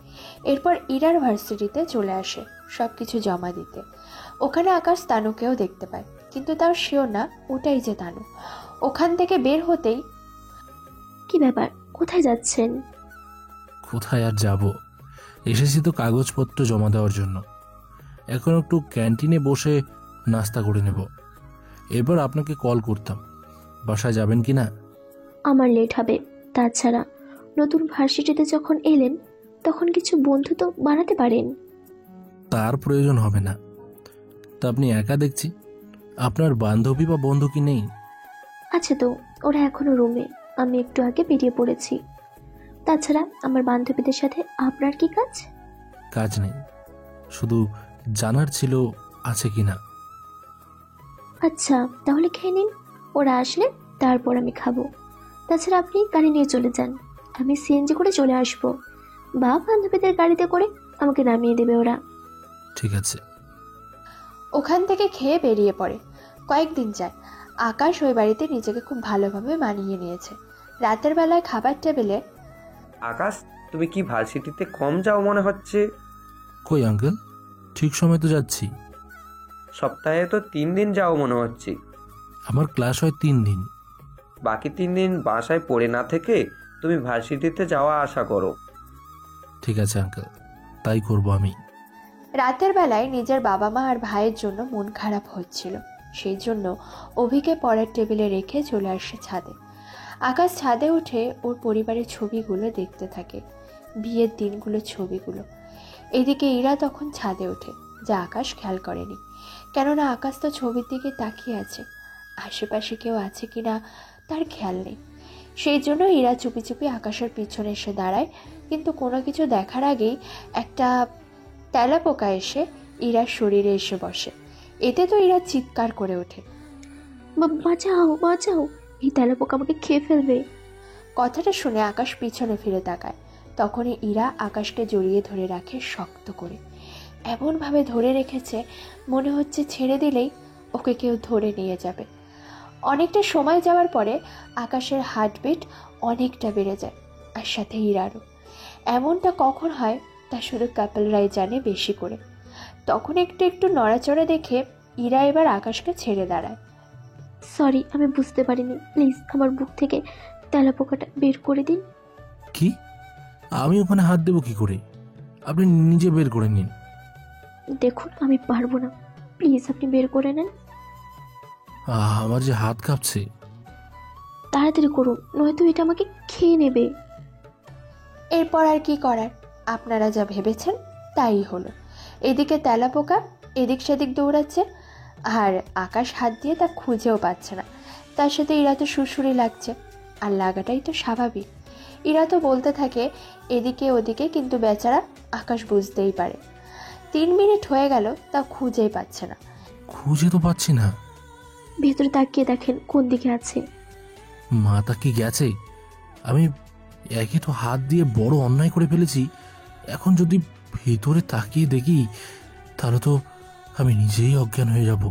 Speaker 1: এরপর ইরার ভার্সিটিতে চলে আসে সব কিছু জমা দিতে। ওখানে আকাশ তানুকেও দেখতে পায়, কিন্তু তাও শিওর না ওটাই যে তানু। ওখান থেকে বের হতেই,
Speaker 11: কি ব্যাপার, কোথায় যাচ্ছেন?
Speaker 3: কোথায় আর যাব, এসেছি তো কাগজপত্র জমা দেওয়ার জন্য। এখন একটু ক্যান্টিনে বসে নাস্তা করে নেব, এরপর আপনাকে কল করতাম। বাসায় যাবেন কি না?
Speaker 11: আমার লেট হবে। তাছাড়া নতুন ভার্সিটিতে যখন এলেন তখন কিছু বন্ধু তো বানাতে পারেন।
Speaker 3: তার প্রয়োজন হবে না। তা আপনি একা দেখছি, আপনার বান্ধবী বা বন্ধু কি নেই?
Speaker 11: আছে তো, ওরা এখনো রুমে, আমি একটু আগে বেরিয়ে পড়েছি। তাছাড়া আমার বান্ধবীদের সাথে আপনার কি কাজ?
Speaker 3: কাজ নেই, শুধু জানার ছিল আছে কি না।
Speaker 11: আচ্ছা, তাহলে খেয়ে নিন, ওরা আসলে তারপর আমি খাবো। তাছাড়া আপনি গাড়ি নিয়ে চলে যান, আমি সিএনজি করে চলে আসবো, বা বান্ধবীদের গাড়িতে করে আমাকে নামিয়ে দেবে ওরা।
Speaker 3: ঠিক আছে।
Speaker 1: ওখান থেকে খেয়ে বেরিয়ে পড়ে। কয়েকদিন যায়। আকাশ ওই বাড়িতে নিজেকে খুব ভালোভাবে মানিয়ে নিয়েছে। রাতের বেলায় খাবার টেবিলে,
Speaker 9: আকাশ, তুমি কি ভার্সিটিতে কম যাও মনে হচ্ছে?
Speaker 3: কই আঙ্কেল, ঠিক সময় তো যাচ্ছি।
Speaker 9: সপ্তাহে তো 3 দিন যাও মনে হচ্ছে।
Speaker 3: আমার ক্লাস হয় 3 দিন।
Speaker 9: বাকি 3 দিন বাসায় পড়ে না থেকে তুমি ভার্সিটিতে যাওয়া আসা করো।
Speaker 3: ঠিক আছে আঙ্কেল, তাই করব আমি।
Speaker 1: রাতের বেলায় নিজের বাবা মা আর ভাইয়ের জন্য মন খারাপ হচ্ছিল, সেই জন্য অভিকে পরের টেবিলে রেখে চলে আসে ছাদে। আকাশ ছাদে উঠে ওর পরিবারের ছবিগুলো দেখতে থাকে, বিয়ের দিনগুলোর ছবিগুলো। এদিকে ইরা তখন ছাদে ওঠে, যা আকাশ খেয়াল করেনি, কেননা আকাশ তো ছবির দিকে তাকিয়ে আছে। আশেপাশে কেউ আছে কিনা তার খেয়াল নেই। সেই জন্য ইরা চুপি চুপি আকাশের পিছনে এসে দাঁড়ায়, কিন্তু কোনো কিছু দেখার আগেই একটা তেলাপোকা এসে ইরার শরীরে এসে বসে। এতে তো ইরা চিৎকার করে ওঠে,
Speaker 11: বাঁচাও বাঁচাও, এই তেলাপোকা আমাকে খেয়ে ফেলবে।
Speaker 1: কথাটা শুনে আকাশ পিছনে ফিরে তাকায়। তখনই ইরা আকাশকে জড়িয়ে ধরে রাখে শক্ত করে, এমনভাবে ধরে রেখেছে মনে হচ্ছে ছেড়ে দিলেই ওকে কেউ ধরে নিয়ে যাবে। অনেকটা সময় যাওয়ার পরে আকাশের হার্টবিট অনেকটা বেড়ে যায়, আর সাথে ইরারও। এমনটা কখন হয় তা শুধু কাপলরাই জানে বেশি করে। তখন একটু একটু নড়াচড়া দেখে ইরা এবার আকাশকে ছেড়ে দাঁড়ায়।
Speaker 11: সরি, আমি বুঝতে পারিনি, প্লিজ আমার বুক থেকে তেলাপোকাটা বের করে দিন।
Speaker 3: কি? আমি ওখানে হাত দেবো কি করে? আপনি নিজে বের করে নিন।
Speaker 11: দেখুন, আমি পারবো না, প্লিজ আপনি বের করে নেন।
Speaker 3: আমার যে হাত কাঁপছে।
Speaker 11: তাড়াতাড়ি করুন, নয়তো এটা আমাকে খেয়ে নেবে।
Speaker 1: এরপর আর কি করার, আপনারা যা ভেবেছেন তাই হলো। এদিকে তেলাপোকা এদিক সেদিক দৌড়াচ্ছে, আর আকাশ হাত দিয়ে তা খুঁজেও পাচ্ছে না। তার সাথে ইরা তো সুরসুরি লাগছে, আর লাগাটাই তো স্বাভাবিক। ইরা তো বলতে থাকে এদিকে ওদিকে, কিন্তু বেচারা আকাশ বুঝতেই পারে। 3 মিনিট হয়ে গেল, তা খুঁজেই পাচ্ছে না।
Speaker 3: খুঁজে তো পাচ্ছি না।
Speaker 11: ভেতরে তাকিয়ে দেখেন কোন দিকে আছে।
Speaker 3: মাথা কি গেছে? আমি একে তো হাত দিয়ে বড় অন্যায় করে ফেলেছি, এখন যদি ভিতরে তাকিয়ে দেখি তাহলে তো আমি নিজেই অজ্ঞান হয়ে যাব।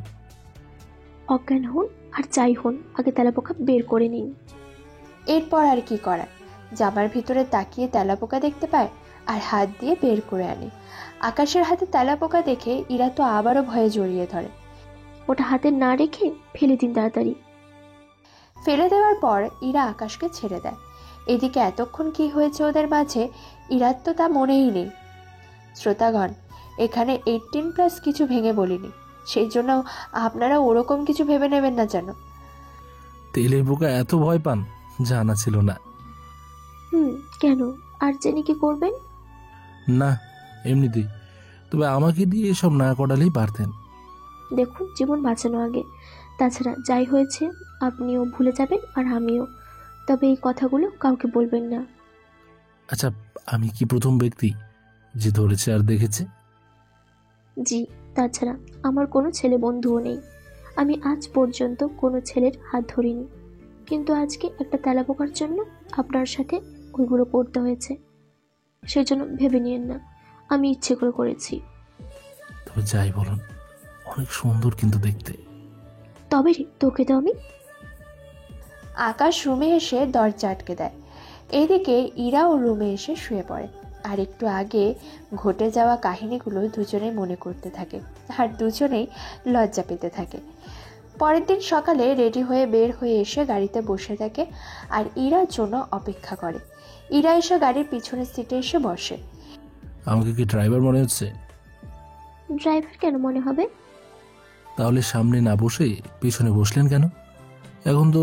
Speaker 11: অজ্ঞান হন আর যাই হন, আগে তেলাপোকা বের করে নিন।
Speaker 1: এরপর আর কি করার, জামার ভিতরে তাকিয়ে তেলাপোকা দেখতে পায় আর হাত দিয়ে বের করে আনে। আকাশের হাতে তেলাপোকা দেখে ইরা তো আবারও ভয়ে জড়িয়ে ধরে।
Speaker 11: ওটা হাতে না রেখে ফেলে দিন তাড়াতাড়ি।
Speaker 1: ফেলে দেওয়ার পর ইরা আকাশকে ছেড়ে দেয়। এদিকে এতক্ষণ কি হয়েছে ওদের মাঝে ইরার তো তা মনেই নেই। শ্রোতাগণ, এখানে 18+ কিছু ভেঙে বলিনি, সেই জন্য আপনারা ওরকম কিছু ভেবে নেবেন না যেন।
Speaker 3: তেলের পোকা এত ভয় পান, জানা ছিল না।
Speaker 11: কেন, আর জেনে কি করবেন?
Speaker 3: না, এমনিতেই। তবে আমাকে দিয়ে এসব না করালেই পারতেন।
Speaker 11: দেখুন, জীবন বাঁচানো আগে। তাছাড়া যাই হয়েছে আপনিও ভুলে যাবেন আর আমিও, তবে এই কথাগুলো কাউকে বলবেন না।
Speaker 3: আচ্ছা, আমি কি প্রথম ব্যক্তি যে ধরেছে আর দেখেছে?
Speaker 11: জি, তাছাড়া আমার কোনো ছেলে বন্ধুও নেই। আমি আজ পর্যন্ত কোনো ছেলের হাত ধরিনি, কিন্তু আজকে একটা তেলাপোকার জন্য আপনার সাথে ওইগুলো করতে হয়েছে। সেজন্য ভেবে নিয়েন না আমি ইচ্ছে করে করেছি।
Speaker 3: তবে যাই বলুন, অনেক সুন্দর কিন্তু দেখতে।
Speaker 11: তবে রে, তোকে তো আমি।
Speaker 1: আকাশ রুমে এসে দরজা আটকে দেয়। এইদিকে ইরাও রুমে এসে শুয়ে পড়ে আর একটু আগে ঘটে যাওয়া কাহিনীগুলো দুজনেই মনে করতে থাকে আর দুজনেই লজ্জা পেতে থাকে। পরের দিন সকালে রেডি হয়ে বের হয়ে এসে গাড়িতে বসে থাকে আর ইরার জন্য অপেক্ষা করে। ইরা এসে গাড়ির পিছনের সিটে এসে বসে।
Speaker 3: আমাকে কি ড্রাইভার মনে হচ্ছে?
Speaker 11: ড্রাইভার কেন মনে হবে?
Speaker 3: তাহলে সামনে না বসে পিছনে বসলেন কেন? এখন তো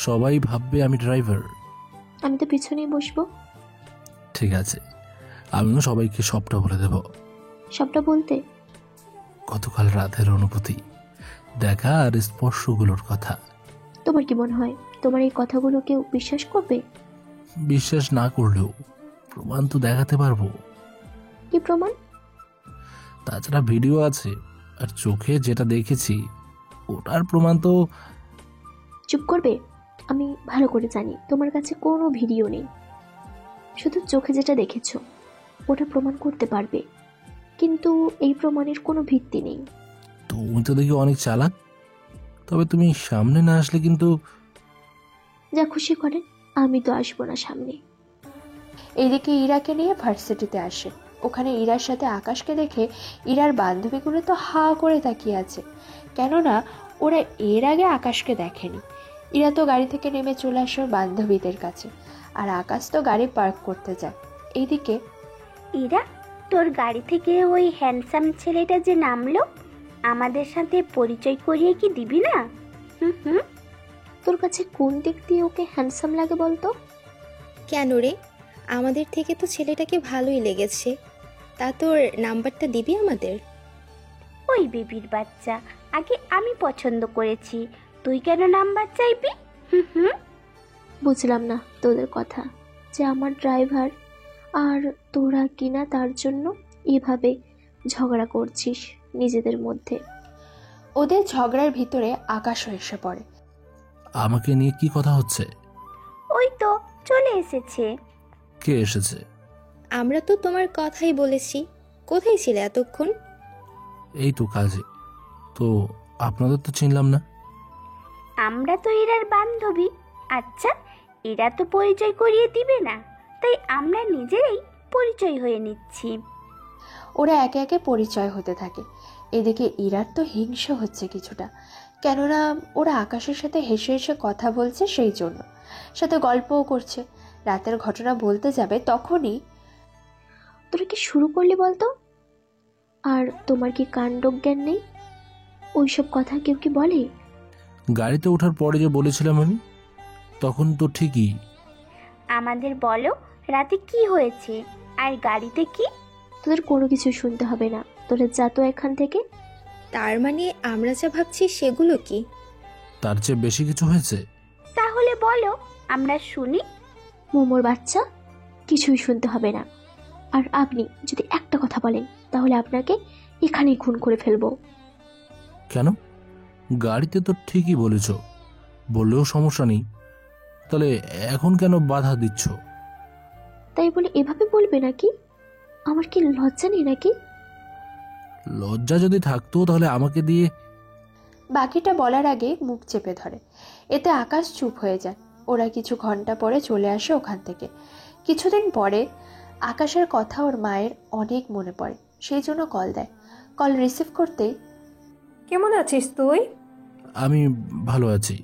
Speaker 3: সবাই ভাববে আমি ড্রাইভার।
Speaker 11: আমি তো পিছনেই বসবো।
Speaker 3: ঠিক আছে, আমিও সবাইকে সবটা বলে দেব।
Speaker 11: সবটা বলতে?
Speaker 3: গতকাল রাতের অনুভূতি, দেখা আর স্পর্শগুলোর কথা।
Speaker 11: তোমার কি মনে হয় তোমার এই কথাগুলো কেউ বিশ্বাস করবে?
Speaker 3: বিশ্বাস না করলেও প্রমাণ তো দেখাতে পারবো।
Speaker 11: কি প্রমাণ?
Speaker 3: তাছাড়া ভিডিও আছে, আর চোখে যেটা দেখেছি ওটার প্রমাণ তো।
Speaker 11: চুপ করবে? আমি ভালো করে জানি তোমার কাছে কোনো ভিডিও নেই, শুধু চোখে যেটা দেখেছো ওটা প্রমাণ করতে পারবে, কিন্তু এই প্রমাণের কোনো ভিত্তি নেই।
Speaker 3: তুমি তো দেখি অনেক চালাক, তবে তুমি সামনে না আসলে কিন্তু।
Speaker 11: যা খুশি করেন, আমি তো আসবো না সামনে।
Speaker 1: এইদিকে ইরাকে নিয়ে ভার্সিটিতে আসে। ওখানে ইরার সাথে আকাশকে দেখে ইরার বান্ধবীগুলো তো হা করে তাকিয়ে আছে, কেননা ওরা এর আগে আকাশকে দেখেনি। ইরা তো গাড়ি থেকে নেমে চলে আসে ওর বান্ধবীদের কাছে, আর আকাশ তো গাড়ি পার্ক করতে যায়। এইদিকে
Speaker 13: ইরা, তোর গাড়ি থেকে ওই হ্যান্ডসাম ছেলেটা যে নামলো, আমাদের সাথে পরিচয় করিয়ে কি দিবি না? হুম।
Speaker 11: তোর কাছে কোন দিক দিয়ে ওকে হ্যান্ডসাম লাগে বলতো?
Speaker 14: কেন রে, আমাদের থেকে তো ছেলেটাকে ভালোই লেগেছে, তা তোর নাম্বারটা দিবি আমাদের?
Speaker 13: ওই বেবির বাচ্চা, আগে আমি পছন্দ করেছি, তুই কেন নাম্বার চাইবি? হুম।
Speaker 11: বুঝলাম না তোদের কথা, যে আমার ড্রাইভার আর তোরা কিনা তার জন্য এভাবে ঝগড়া করছিস নিজেদের মধ্যে।
Speaker 1: ওদের ঝগড়ার ভিতরে আকাশও এসে পড়ে।
Speaker 3: আমাকে নিয়ে কি কথা হচ্ছে?
Speaker 13: ওই তো চলে এসেছে।
Speaker 3: কে এসেছে?
Speaker 14: আমরা তো তোমার কথাই বলেছি, কোথায় ছিলে এতক্ষণ?
Speaker 3: এই তো কাজে। তো আপনাদের তো চিনলাম না।
Speaker 13: আমরা তো এরার বান্ধবী। আচ্ছা, এরা তো পরিচয় করিয়ে দিবে না, তাই আমরা নিজেরাই পরিচয় হয়ে নিচ্ছি।
Speaker 1: ওরা একে একে পরিচয় হতে থাকে। এদিকে ইরার তো হিংসা হচ্ছে কিছুটা, কেননা ওরা আকাশের সাথে হেসে হেসে কথা বলছে, সেই জন্য সাথে গল্পও করছে। রাতের ঘটনা বলতে যাবে তখনই,
Speaker 11: তোরা কি শুরু করলি বলতো? আর তোমার কি কাণ্ডজ্ঞান নেই? ওইসব কথা কেউ কি বলে?
Speaker 3: গাড়িতে ওঠার পরে যে বলেছিলাম আমি, তখন তো ঠিকই।
Speaker 13: আমাদের বলো রাতে কি হয়েছে আর গাড়িতে কি?
Speaker 11: তোদের কোনো কিছু শুনতে হবে না, তোরা যা তো এখান থেকে।
Speaker 14: তার মানে আমরা যা ভাবছি সেগুলো কি?
Speaker 3: তার চেয়ে বেশি কিছু হয়েছে?
Speaker 13: তাহলে বলো, আমরা শুনি।
Speaker 11: মোমোর বাচ্চা, কিছুই শুনতে হবে না। আর আপনি যদি একটা কথা বলেন তাহলে আপনাকে এখানেই খুন করে ফেলবো।
Speaker 3: কেন? গাড়িতে তো ঠিকই বলেছ, বললেও সমস্যা নেই, তাহলে এখন কেন বাধা দিচ্ছ?
Speaker 11: তাই বলে এভাবে বলবে নাকি? আমার কি লজ্জা নেই নাকি?
Speaker 3: লজ্জা যদি থাকতো তাহলে আমাকে দিয়ে।
Speaker 1: বাকিটা বলার আগে মুখ চেপে ধরে। এতে আকাশ চুপ হয়ে যায়। ওরা কিছু ঘন্টা পরে চলে আসে ওখান থেকে। কিছুদিন পরে আকাশের কথা ওর মায়ের অনেক মনে পড়ে, সেই জন্য কল দেয়। কল রিসিভ করতেই,
Speaker 8: কেমন আছিস তুই?
Speaker 3: আমি ভালো আছি,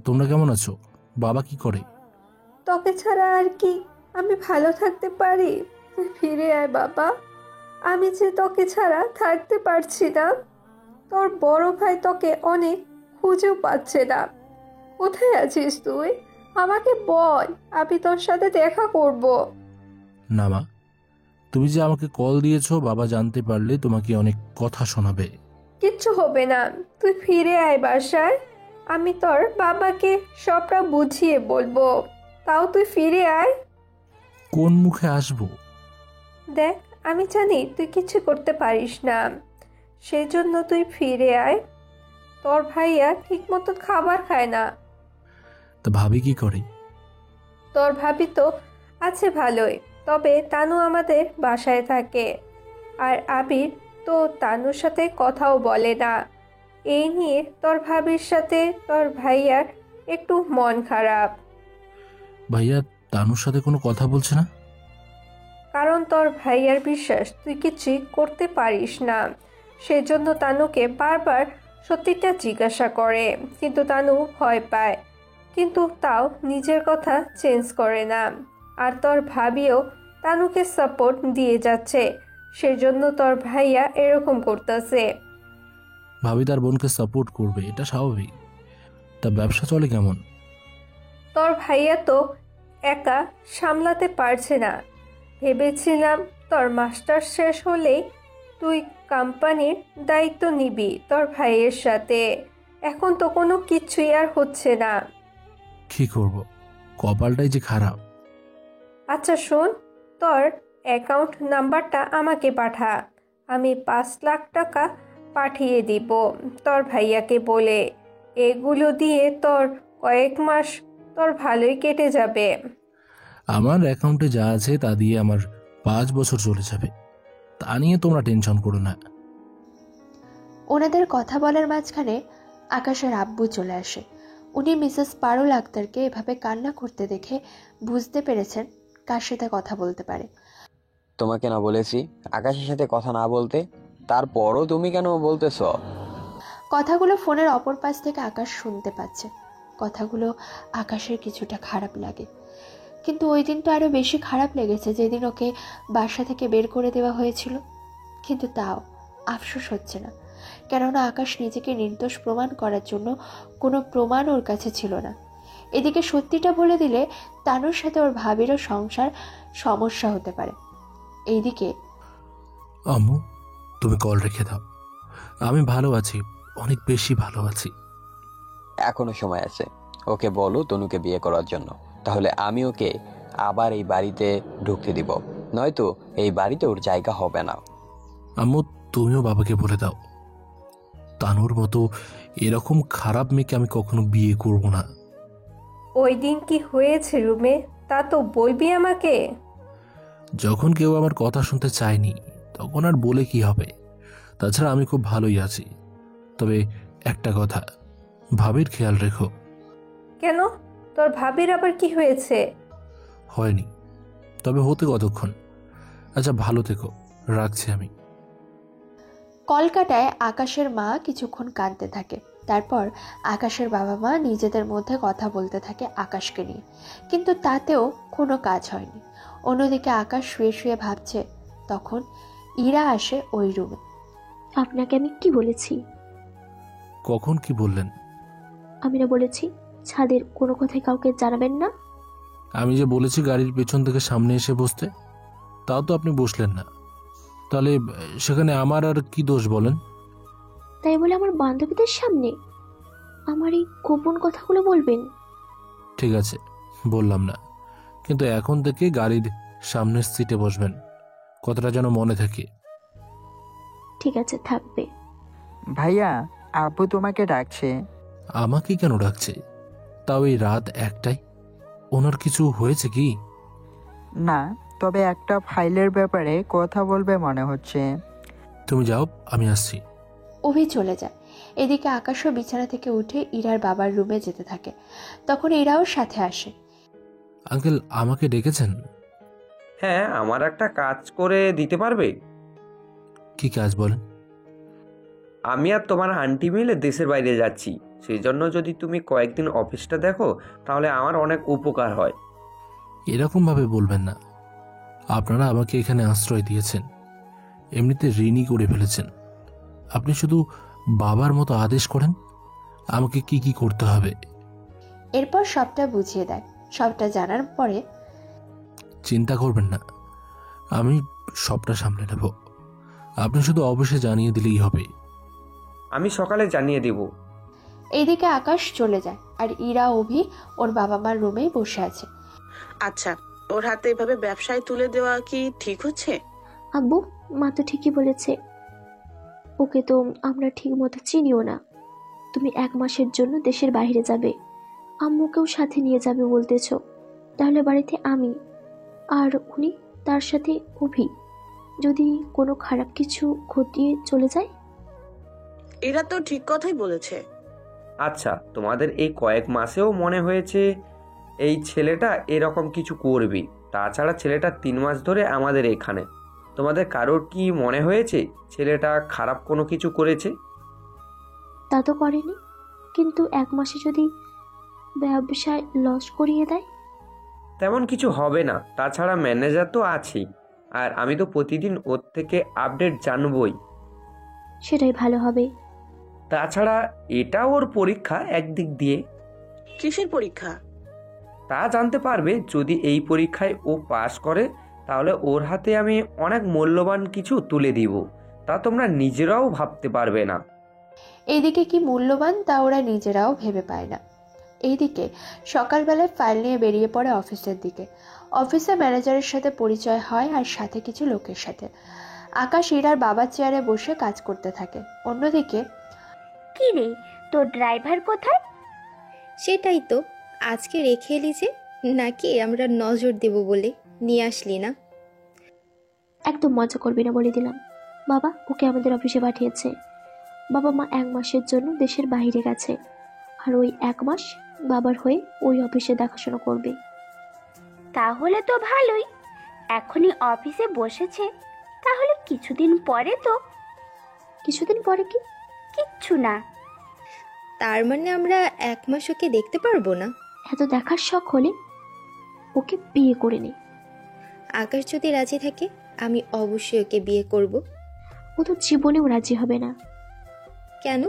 Speaker 3: তোমরা কেমন আছো? বাবা কি করে?
Speaker 8: তোকে ছাড়া আর কি আমি ভালো থাকতে পারি? তুই ফিরে আয় বাবা, আমি যে তোকে ছাড়া থাকতে পারছি না। তোর বড় ভাই তোকে অনেক খুঁজেও পাচ্ছে না। কোথায় আছিস তুই? আমাকে বল, আমি তোর সাথে দেখা করব।
Speaker 3: না মা, তুমি যে আমাকে কল দিয়েছো, বাবা জানতে পারলে তোমাকে অনেক কথা শোনাবে।
Speaker 8: কিচ্ছু হবে না, তুই ফিরে আয় বাসায়, আমি তোর বাবাকে সবটা বুঝিয়ে বলবো। তাও তুই ফিরে আয়।
Speaker 3: কোন মুখে আসবো?
Speaker 8: দেখ, আমি জানি তুই কিছু করতে পারিস না, সেই জন্য তুই ফিরে আয়। তোর ভাইয়া ঠিক মতো খাবার খায় না।
Speaker 3: তা ভাবি কি করে?
Speaker 8: তোর ভাবি তো আছে ভালোই, তবে তানু আমাদের বাসায় থাকে, আর আবির তো তানুর সাথে কথাও বলে না। এই নিয়ে তোর ভাবির সাথে তোর ভাইয়ার একটু মন খারাপ।
Speaker 3: ভাইয়া তানুর সাথে কোনো কথা বলছে না?
Speaker 8: কারণ তোর ভাইয়ার বিশ্বাস তুই কিছুই করতে পারিস না, সেজন্য তানুকে বারবার সত্যিটা জিজ্ঞাসা করে, কিন্তু তানু ভয় পায়, কিন্তু তাও নিজের কথা চেঞ্জ করে না। আর তোর ভাবিও তানুকে সাপোর্ট দিয়ে যাচ্ছে, সেজন্য তোর ভাইয়া এরকম করতেছে।
Speaker 3: ভাবি তার বোনকে সাপোর্ট করবে, এটা স্বাভাবিক। তা ব্যবসা চলে কেমন?
Speaker 8: তোর ভাইয়া তো একা সামলাতে পারছে না। ভেবেছিলাম তোর মাস্টার শেষ হলেই তুই কোম্পানির দায়িত্ব নিবি তোর ভাইয়ের সাথে। এখন তো কোনো কিছুই আর হচ্ছে না।
Speaker 3: কি করব, কপালটাই যে খারাপ।
Speaker 8: আচ্ছা শোন, তোর অ্যাকাউন্ট নাম্বারটা আমাকে পাঠা, আমি 5 লাখ টাকা পাঠিয়ে দিব তোর ভাইয়াকে বলে। এগুলো দিয়ে তোর কয়েক মাস তোর ভালোই কেটে যাবে।
Speaker 3: আমার অ্যাকাউন্টে যা আছে তা দিয়ে আমার 5 বছর চলে যাবে, তা নিয়ে তোমরা টেনশন করো না।
Speaker 1: ওনাদের কথা বলার মাঝখানে আকাশের আব্বু চলে আসে। উনি মিসেস পারুল আক্তারকে এভাবে কান্না করতে দেখে বুঝতে পেরেছেন কার সাথে কথা বলতে পারে।
Speaker 7: তোমাকে না বলেছি আকাশের সাথে কথা না বলতে, তারপরও তুমি কেন বলতেছ?
Speaker 1: কথাগুলো ফোনের অপর পাশ থেকে আকাশ শুনতে পাচ্ছে। কথাগুলো আকাশের কিছুটা খারাপ লাগে, কিন্তু ওই দিন তো আরও বেশি খারাপ লেগেছে যেদিন ওকে বাসা থেকে বের করে দেওয়া হয়েছিল। কিন্তু তাও আফসোস হচ্ছে না, কেননা আকাশ নিজেকে নির্দোষ প্রমাণ করার জন্য কোনো প্রমাণ ওর কাছে ছিল না। এদিকে সত্যিটা বলে দিলে তানুর সাথে ওর ভাবিরও সংসার সমস্যা হতে পারে। এইদিকে
Speaker 3: আম্মু, তুমি কল রেখে দাও, আমি ভালো আছি, অনেক বেশি ভালো আছি।
Speaker 7: এখনো সময় আছে, ওকে বলো তনুকে বিয়ে করার জন্য, তাহলে আমি ওকে আবার এই বাড়িতে ঢুকতে দিব, নয়তো এই বাড়িতে ওর জায়গা হবে না।
Speaker 3: আম্মু, তুমিও বাবাকে বলে দাও, তানুর মতো এরকম খারাপ মেয়েকে আমি কখনো বিয়ে করব না।
Speaker 8: ওই দিন কি হয়েছে রুমে তা তো বলবি আমাকে।
Speaker 3: যখন কেউ আমার কথা শুনতে চায়নি তখন আর বলে কি হবে? তাছাড়া আমি খুব ভালোই আছি। তবে একটা কথা, ভাবির খেয়াল রেখো।
Speaker 8: কেন, তোর ভাবির আবার কি হয়েছে?
Speaker 3: হয়নি, তবে হতে কতক্ষণ। আচ্ছা ভালো থেকো, রাখছি আমি।
Speaker 1: কলকাতায় আকাশের মা কিছুক্ষণ কাঁদতে থাকে। তারপর আকাশের বাবা মা নিজেদের মধ্যে কথা বলতে থাকে আকাশকে নিয়ে, কিন্তু তাতেও কোনো কাজ হয়নি। অন্যদিকে আকাশ শুয়ে শুয়ে ভাবছে, তখন ইরা আসে ওই রুমে।
Speaker 11: আপনাকে আমি কি বলেছি?
Speaker 3: কখন কি বললেন?
Speaker 11: আমি না বলেছি ছাদের কোনো কথাই কাউকে জানাবেন না?
Speaker 3: আমি যে বলেছি গাড়ির পেছন থেকে সামনে এসে বসতে, তাও তো আপনি বসলেন না। তাহলে সেখানে আমার আর কি দোষ বলেন?
Speaker 11: তাই বলে আমার বান্ধবীদের সামনে আমার এই গোপন কথাগুলো বলবেন?
Speaker 3: ঠিক আছে, বললাম না, কিন্তু এখন থেকে গাড়ির সামনের সিটে বসবেন, কথাটা যেন মনে থাকে।
Speaker 11: ঠিক আছে, থাকবে।
Speaker 10: ভাইয়া, আব্বু তোমাকে ডাকছে।
Speaker 3: আমাকে কেন ডাকছে? তাও এই রাত 1টায়? ওনার কিছু হয়েছে কি?
Speaker 10: না, তবে একটা ফাইলের ব্যাপারে কথা বলবে মনে হচ্ছে।
Speaker 3: তুমি যাও, আমি আসছি।
Speaker 1: অভি চলে যায়। এদিকে আকাশও বিছানা থেকে উঠে ইরার বাবার রুমে যেতে থাকে। তখন ইরাও সাথে আসে।
Speaker 3: আঙ্কেল, আমাকে ডেকেছেন?
Speaker 9: হ্যাঁ, আমার একটা কাজ করে দিতে পারবে?
Speaker 3: কি কাজ বলেন?
Speaker 9: আমি আর তোমার আন্টি মিলে দেশের বাইরে যাচ্ছি, সেই জন্য যদি তুমি কয়েকদিন অফিসটা দেখো তাহলে আমার অনেক উপকার হয়।
Speaker 3: এরকম ভাবে বলবেন না, আপনারা আমাকে এখানে আশ্রয় দিয়েছেন, এমনিতে ঋণই করে ফেলেছেন। আপনি শুধু বাবার মতো আদেশ করেন আমাকে কি কি করতে হবে।
Speaker 1: এরপর সবটা বুঝিয়ে দেয়। সবটা জানার পরে,
Speaker 3: চিন্তা করবেন না, আমি সবটা সামলে নেব, আপনি শুধু অবশ্যই জানিয়ে দিলেই হবে।
Speaker 9: আমি সকালে জানিয়ে দেব।
Speaker 1: এইদিকে আকাশ চলে যায় আর ইরা অভি ওর বাবা মার রুমেই বসে আছে।
Speaker 12: আচ্ছা, ওর হাতে এভাবে ব্যবসায় তুলে দেওয়া কি ঠিক হচ্ছে?
Speaker 11: আব্বু, মা তো ঠিকই বলেছে। ওকে তো আমরা ঠিক মতো চিনিও না। তুমি 1 মাসের জন্য দেশের বাইরে যাবে, আম্মুকেও সাথে নিয়ে যাবে বলতেছ। তাহলে বাড়িতে আমি আর উনি, তার সাথে অভি, যদি কোনো খারাপ কিছু ঘটিয়ে চলে যায়?
Speaker 12: এরা তো ঠিক কথাই বলেছে।
Speaker 9: আচ্ছা, তোমাদের এই কয়েক মাসেও মনে হয়েছে এই ছেলেটা এরকম কিছু করবে। তাছাড়া ছেলেটা 3 মাস ধরে আমাদের এখানে। তোমাদের কারোর কি মনে হয়েছে ছেলেটা খারাপ কোনো কিছু করেছে?
Speaker 11: তা তো করেনি, কিন্তু 1 মাসে যদি ব্যবসায় লস করিয়ে দেয়?
Speaker 9: তেমন কিছু হবে না। তাছাড়া ম্যানেজার তো আছেই, আর আমি তো প্রতিদিন ওর থেকে আপডেট জানবই।
Speaker 11: সেটাই ভালো হবে।
Speaker 9: তাছাড়া এটা ওর পরীক্ষা একদিক দিয়ে।
Speaker 12: কিসের পরীক্ষা?
Speaker 9: তা জানতে পারবে যদি এই পরীক্ষায় ও পাশ করে, তাহলে ওর হাতে আমি অনেক মূল্যবান কিছু তুলে দিব, তা তোমরা নিজেরাও ভাবতে পারবে না।
Speaker 1: এইদিকে কি মূল্যবান তা ওরা নিজেরাও ভেবে পায় না। এইদিকে সকালবেলায় ফাইল নিয়ে বেরিয়ে পড়ে অফিসের দিকে। অফিসে ম্যানেজারের সাথে পরিচয় হয় আর সাথে কিছু লোকের সাথে। আকাশ ইরার বাবার চেয়ারে বসে কাজ করতে থাকে। অন্যদিকে,
Speaker 13: কি রে, তোর ড্রাইভার কোথায়?
Speaker 14: সেটাই তো, আজকে রেখে এলি যে, নাকি আমরা নজর দেব বলে নিয়ে আসলি না?
Speaker 11: একদম মজা করবি না বলে দিলাম। বাবা ওকে আমাদের অফিসে পাঠিয়েছে। বাবা মা 1 মাসের জন্য দেশের বাইরে গেছে, আর ওই 1 মাস বাবার হয়ে ওই অফিসে দেখাশোনা করবে।
Speaker 13: তাহলে তো ভালোই, এখনই অফিসে বসেছে, তাহলে কিছুদিন পরে তো।
Speaker 11: কিছুদিন পরে কি?
Speaker 13: কিচ্ছু না।
Speaker 14: তার মানে আমরা 1 মাস ওকে দেখতে পারবো না?
Speaker 11: এত দেখার শখ হলে ওকে বিয়ে করে নে।
Speaker 14: আকাশ যদি রাজি থাকে আমি অবশ্যই ওকে বিয়ে করব।
Speaker 11: ও তো জীবনেও রাজি হবে না।
Speaker 14: কেন?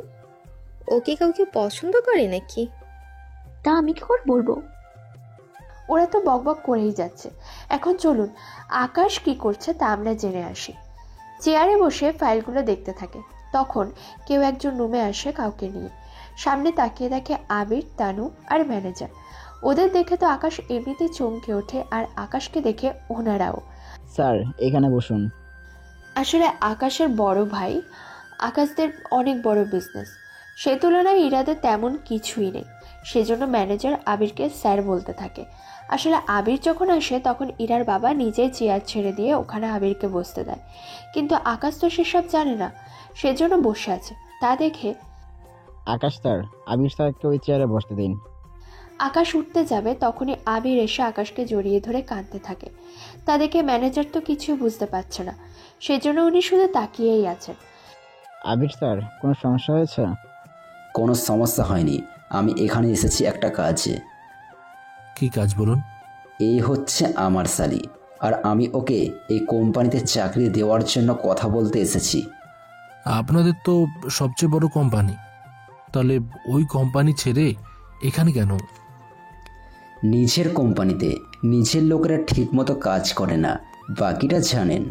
Speaker 14: ওকে কাউকে পছন্দ করে নাকি?
Speaker 11: তা আমি কি করে বলবো?
Speaker 1: ওরা তো বকবক করেই যাচ্ছে। এখন চলুন আকাশ কি করছে তা আমরা জেনে আসি। চেয়ারে বসে ফাইলগুলো দেখতে থাকে। তখন কেউ একজন রুমে আসে কাউকে নিয়ে। সামনে তাকিয়ে দেখে আবির, তানু আর ম্যানেজার। ওদের দেখে তো আকাশ এমনিতেই চমকে ওঠে, আর আকাশকে দেখে ওনারাও।
Speaker 15: স্যার, এখানে বসুন।
Speaker 1: আসলে আকাশের বড় ভাই, আকাশদের অনেক বড় বিজনেস, সে তুলনায় ইরাদের তেমন কিছুই নেই। সেজন্য ম্যানেজার আবিরকে স্যার বলতে থাকে। আসলে আবির যখন আসে তখন ইরার বাবা নিজেই চেয়ার ছেড়ে দিয়ে ওখানে আবিরকে বসতে দেয়, কিন্তু আকাশ তো সেসব জানে না, সেজন্য বসে আছে। তা দেখে
Speaker 15: আকাশ স্যার, আবির স্যারকে ওই চেয়ারে বসতে দিন।
Speaker 1: আকাশ উঠতে যাবে, তখনই আবির এসে আকাশকে জড়িয়ে ধরে কাঁদতে থাকে। তা দেখে ম্যানেজার তো কিছুই বুঝতে পারছে না, সেজন্য উনি শুধু তাকিয়েই আছেন।
Speaker 15: আবির স্যার, কোনো সমস্যা হয়েছে?
Speaker 5: কোনো সমস্যা হয়নি, আমি এখানে এসেছি একটা কাজে।
Speaker 3: কি কাজ বলুন?
Speaker 5: এই হচ্ছে আমার শালি, আর আমি ওকে এই কোম্পানিতে চাকরি দেওয়ার জন্য কথা বলতে এসেছি।
Speaker 3: আপনাদের তো সবচেয়ে বড় কোম্পানি, তাহলে ওই কোম্পানি ছেড়ে এখানে কেন?
Speaker 5: নিজের কোম্পানিতে নিজের লোকেরা ঠিকমতো কাজ করে না, বাকিটা জানেন।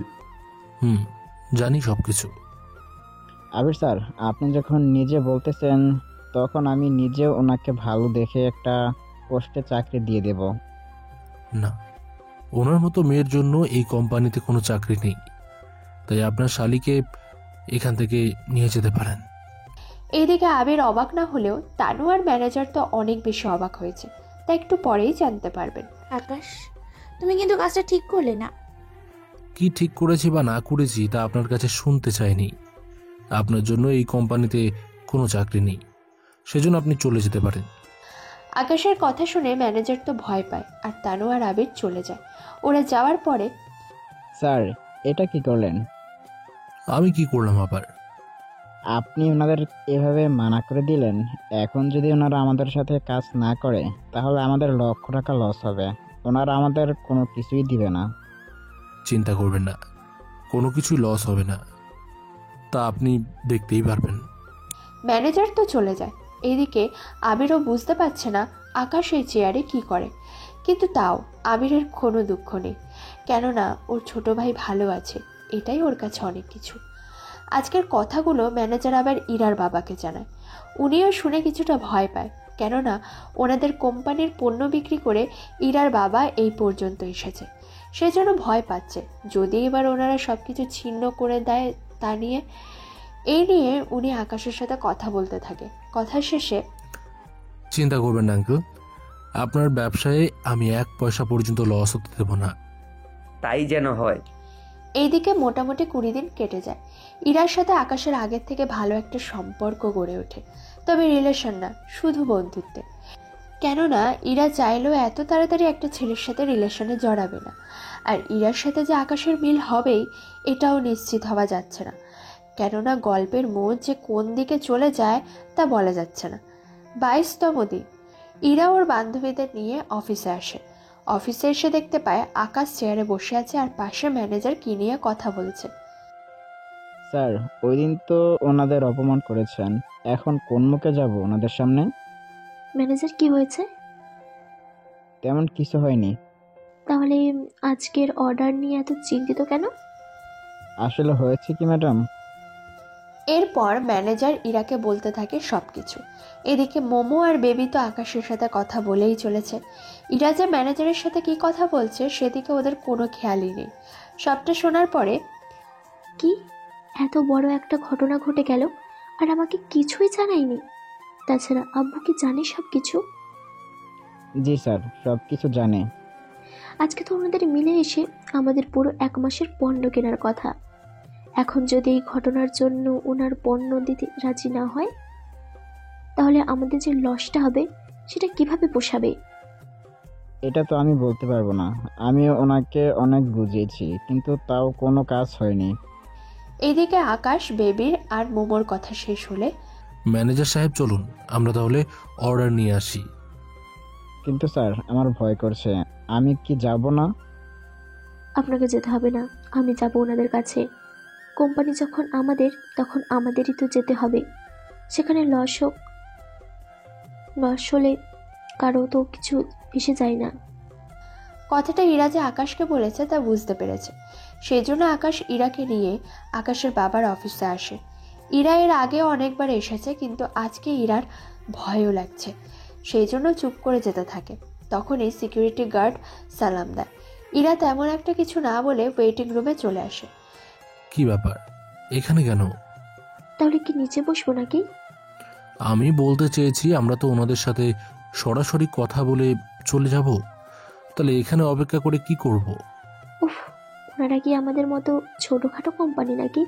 Speaker 3: জানি সব কিছু।
Speaker 15: আবির স্যার, আপনি যখন নিজে বলতেছেন তখন আমি নিজেও ওনাকে ভালো দেখে একটা পোস্টে চাকরি দিয়ে দেব।
Speaker 3: না, ওনার মতো মেয়ের জন্য এই কোম্পানিতে কোনো চাকরি নেই, তাই আপনার শালিকে এখান থেকে নিয়ে যেতে পারেন।
Speaker 1: এইদিকে আবির অবাক না হলেও তানু আর ম্যানেজার তো অনেক বেশি অবাক হয়েছে, তা একটু পরেই জানতে পারবেন।
Speaker 4: আকাশ, তুমি কিন্তু কাজটা ঠিক করলে না।
Speaker 3: কি ঠিক করেছি বা না করেছি তা আপনার কাছে শুনতে চাইনি। আপনার জন্য এই কোম্পানিতে কোনো চাকরি নেই, সেজন্য আপনি চলে যেতে পারেন।
Speaker 1: আকাশের কথা শুনে ম্যানেজার তো ভয় পায়, আর তানু আর আবির চলে যায়। ওরা যাওয়ার পরে,
Speaker 15: স্যার, এটা কি করলেন?
Speaker 3: আমি কি করলাম আবার?
Speaker 15: আপনি ওনাদের এভাবে মানা করে দিলেন। এখন যদি ওনারা আমাদের সাথে কাজ না করে তাহলে আমাদের লক্ষ টাকা লস হবে। ওনারা আমাদের কোনো কিছুই দিবে না।
Speaker 3: চিন্তা করবেন না, কোনো কিছুই লস হবে না, তা আপনি দেখতেই পারবেন।
Speaker 1: ম্যানেজার তো চলে যায়। এইদিকে আবিরও বুঝতে পারছে না আকাশ এই চেয়ারে কি করে, কিন্তু তাও আবিরের কোনো দুঃখ নেই, কেননা ওর ছোট ভাই ভালো আছে, এটাই ওর কাছে অনেক কিছু। আজকের কথাগুলো ম্যানেজার আবার ইরার বাবাকে জানায়। উনিও শুনে কিছুটা ভয় পায়, কেননা ওনাদের কোম্পানির পণ্য বিক্রি করে ইরার বাবা এই পর্যন্ত এসেছে, সেজন্য ভয় পাচ্ছে যদি এবার ওনারা সব কিছু ছিন্ন করে দেয় তা নিয়ে। এই নিয়ে উনি আকাশের সাথে কথা বলতে থাকে। কথা শেষে,
Speaker 3: চিন্তা করবেন না আঙ্কেল, আপনার ব্যবসায় আমি 1 পয়সা পর্যন্ত লস হতে দেব না।
Speaker 9: তাই যেন হয়।
Speaker 1: এইদিকে মোটামুটি 20 দিন কেটে যায়। ইরার সাথে আকাশের আগের থেকে ভালো একটা সম্পর্ক গড়ে ওঠে। তবে রিলেশন না, শুধু বন্ধুত্বে। কেননা ইরা চাইলেও এত তাড়াতাড়ি একটা ছেলের সাথে রিলেশনে জড়াবে না। আর ইরার সাথে যে আকাশের মিল হবেই এটাও নিশ্চিত হওয়া যাচ্ছে না, কেননা গল্পের মোড় যে কোন দিকে চলে যায় তা বলা যাচ্ছে না। 22তম দিন, ইরা ওর বান্ধবীদের নিয়ে অফিসে আসে। অফিসে এসে দেখতে পায় আকাশ চেয়ারে বসে আছে আর পাশে ম্যানেজার কি নিয়ে কথা বলছে।
Speaker 15: স্যার, ওই দিন তো ওনাদের অপমান করেছেন, এখন কোন মুখে যাব ওনাদের সামনে?
Speaker 11: ম্যানেজার, কি হয়েছে?
Speaker 15: তেমন কিছু হয়নি।
Speaker 11: তাহলে আজকের অর্ডার নিয়ে এত চিন্তিত কেন?
Speaker 15: আসলে হয়েছে কি ম্যাডাম,
Speaker 1: এরপর ম্যানেজার ইরাকে বলতে থাকে সবকিছু। এদিকে মোমো আর বেবি তো আকাশের সাথে কথা বলেই চলেছে। ইরা যে ম্যানেজারের সাথে কি কথা বলছে সেদিকে ওদের কোনো খেয়ালই নেই। সবটা শোনার পরে,
Speaker 11: কি এত বড় একটা ঘটনা ঘটে গেল আর আমাকে কিছুই জানায়নি? তাছাড়া আব্বু কি জানে সব কিছু?
Speaker 15: জি স্যার, সব কিছু জানে।
Speaker 11: আজকে তো ওনাদের মিলে এসে আমাদের পুরো 1 মাসের পণ্য কেনার কথা। এখন যদি এই ঘটনার জন্য ওনার পণ্য দিতে রাজি না হয়, তাহলে আমাদের যে লসটা হবে সেটা কিভাবে পোষাবে?
Speaker 15: এটা তো আমি বলতে পারবো না। আমি ওনাকে অনেক বুঝিয়েছি, কিন্তু তাও কোনো কাজ হয়নি।
Speaker 1: এদিকে আকাশ, বেবির আর মোমোর কথা শেষ হলে,
Speaker 3: ম্যানেজার সাহেব চলুন আমরা তাহলে অর্ডার নিয়ে আসি।
Speaker 15: কিন্তু স্যার, আমার ভয় করছে। আমি কি যাব না?
Speaker 11: আপনাকে যেতে হবে না, আমি যাব ওনাদের কাছে। কোম্পানি যখন আমাদের, তখন আমাদেরই তো যেতে হবে। সেখানে লস হলে কারো তো কিছু এসে যায় না।
Speaker 1: কথাটা ইরা যে আকাশকে বলেছে তা বুঝতে পেরেছে। সেই জন্য আকাশ ইরাকে নিয়ে আকাশের বাবার অফিসে আসে। ইরা এর আগেও অনেকবার এসেছে, কিন্তু আজকে ইরার ভয়ও লাগছে। সেই জন্য চুপ করে যেতে থাকে। তখনই সিকিউরিটি গার্ড সালাম দেয়। ইরা তেমন একটা কিছু না বলে ওয়েটিং রুমে চলে আসে।
Speaker 3: কি ব্যাপার, এখানে কেন?
Speaker 11: তাহলে কি নিচে বসবো নাকি?
Speaker 3: আমি বলতে চেয়েছি আমরা তো ওনাদের সাথে সরাসরি কথা বলে চলে যাব, তাহলে এখানে অপেক্ষা করে কি করব?
Speaker 11: উফ, ওনারা কি আমাদের মতো ছোটোখাটো কোম্পানি নাকি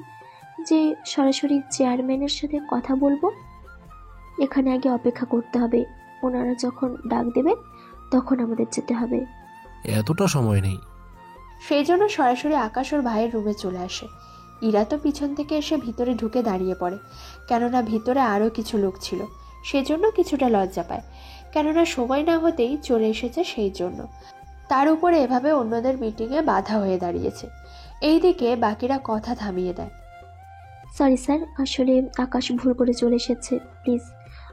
Speaker 11: যে সরাসরি চেয়ারম্যানের সাথে কথা বলবো? এখানে আগে অপেক্ষা করতে হবে। ওনারা যখন ডাক দেবে তখন আমাদের যেতে হবে।
Speaker 3: এতটা সময় নেই।
Speaker 1: সেই জন্য সরাসরি আকাশ ওর ভাইয়ের রুমে চলে আসে। ইরা তো পিছন থেকে এসে ভিতরে ঢুকে দাঁড়িয়ে পড়ে, কেননা ভিতরে আরও কিছু লোক ছিল। সেজন্য কিছুটা লজ্জা পায়, কেননা সময় না হতেই চলে এসেছে সেই জন্য। তার উপরে এভাবে অন্যদের মিটিংয়ে বাধা হয়ে দাঁড়িয়েছে। এইদিকে বাকিরা কথা থামিয়ে দেয়।
Speaker 11: সরি স্যার, আসলে আকাশ ভুল করে চলে এসেছে। প্লিজ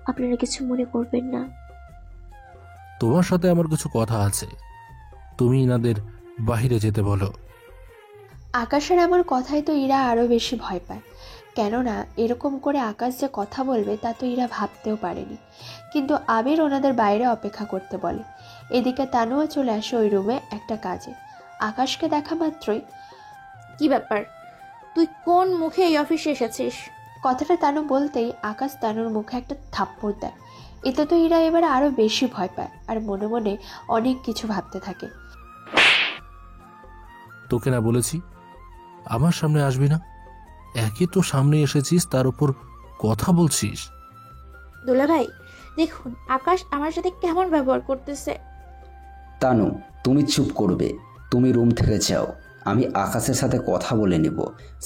Speaker 11: আপনারা কিছু মনে করবেন না।
Speaker 3: তোমার সাথে আমার কিছু কথা আছে, তুমি ইনাদের বাইরে যেতে বলো।
Speaker 1: আকাশের এমন কথাই তো ইরা আরও বেশি ভয় পায়, কেননা এরকম করে আকাশ যে কথা বলবে তা তো ইরা ভাবতেও পারেনি। কিন্তু আবির ওনাদের বাইরে অপেক্ষা করতে বলে। এদিকে তানুও চলে আসে ওই রুমে একটা কাজে। আকাশকে দেখা মাত্রই,
Speaker 4: কি ব্যাপার, তুই কোন মুখে এই অফিসে এসেছিস?
Speaker 1: কথাটা তানু বলতেই আকাশ তানুর মুখে একটা থাপ্পড় দেয়। এতে তো ইরা এবার আরও বেশি ভয় পায় আর মনে মনে অনেক কিছু ভাবতে থাকে।
Speaker 3: তোকে না বলেছি আমার সামনে আসবি না? একে তো সামনে এসেছিস, তার উপর কথা বলছিস।
Speaker 4: দুলা ভাই, দেখুন আকাশ আমার সাথে কেমন ব্যবহার করতেছে।
Speaker 5: তানু, তুমি চুপ করবে। তুমি রুম থেকে যাও, আমি আকাশের সাথে কথা বলে নেব।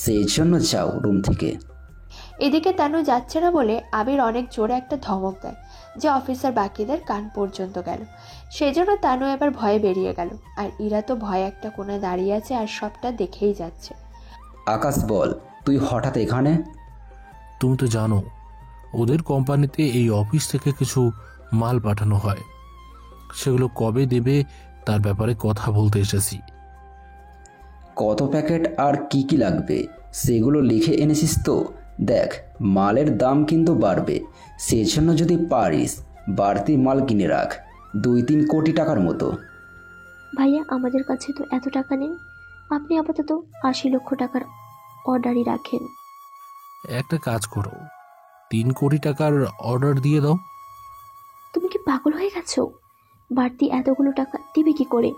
Speaker 5: সেই জন্য যাও রুম থেকে।
Speaker 1: এদিকে তানু যাচ্ছে না বলে আবির অনেক জোরে একটা ধমক দেয়, যে অফিসার বাকিদের কান পর্যন্ত গেল। সেজন্য তানু এবার ভয়ে বেরিয়ে গেল। আর ইরা তো ভয়ে একটা কোণে দাঁড়িয়ে আছে আর সবটা দেখেই যাচ্ছে।
Speaker 5: আকাশ বল, তুই হঠাৎ এখানে?
Speaker 3: তুমি তো জানো ওদের কোম্পানিতে এই অফিস থেকে কিছু মাল পাঠানো হয়, সেগুলো কবে দেবে তার ব্যাপারে কথা বলতে এসেছি।
Speaker 5: কত প্যাকেট আর কি কি লাগবে সেগুলো লিখে এনেছিস তো? দেখ, মালের দাম কিন্তু বাড়বে, সেজন্য যদি পারিস বাড়তি মাল কিনে রাখ, 2-3 কোটি টাকার মতো।
Speaker 11: ভাইয়া, আমাদের কাছে তো এত টাকা নেই। আপনি আপাতত 80 লক্ষ টাকার অর্ডারই রাখেন।
Speaker 3: একটা কাজ করো, 3 কোটি টাকার অর্ডার দিয়ে দাও।
Speaker 11: তুমি কি পাগল হয়ে গেছো? বাড়তি এতগুলো টাকা দিবে কি করে?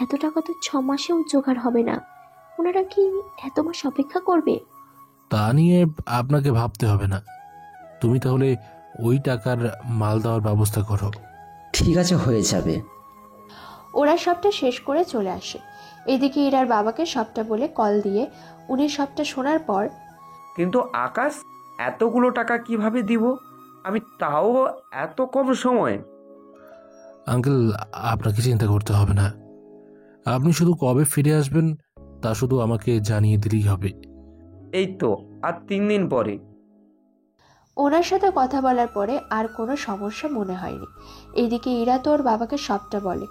Speaker 11: এত টাকা তো 6 মাসেও জোগাড় হবে না। ওনারা কি এত মাস অপেক্ষা করবে?
Speaker 3: তা নিয়ে আপনাকে ভাবতে হবে না। তুমি তাহলে ওই টাকার মাল দেওয়ার ব্যবস্থা করো।
Speaker 5: ঠিক আছে, হয়ে যাবে।
Speaker 1: ওরা সবটা শেষ করে চলে আসে। এদিকে ইরার বাবাকে সবটা বলে কল দিয়ে উনি সবটা শোনার পর,
Speaker 9: কিন্তু আকাশ, এতগুলো টাকা কিভাবে দিব আমি, তাও এত কম সময়ে?
Speaker 3: আঙ্কেল, আপনাকে চিন্তা করতে হবে না। আপনি শুধু কবে ফিরে আসবেন তা শুধু আমাকে জানিয়ে দিলেই হবে।
Speaker 9: এই তো আর 3 দিন পরে।
Speaker 1: ওনার সাথে কথা বলার পরে আর কোনো সমস্যা মনে হয়নি। এইদিকে ইরা তো ওর বাবাকে সবটা বলে।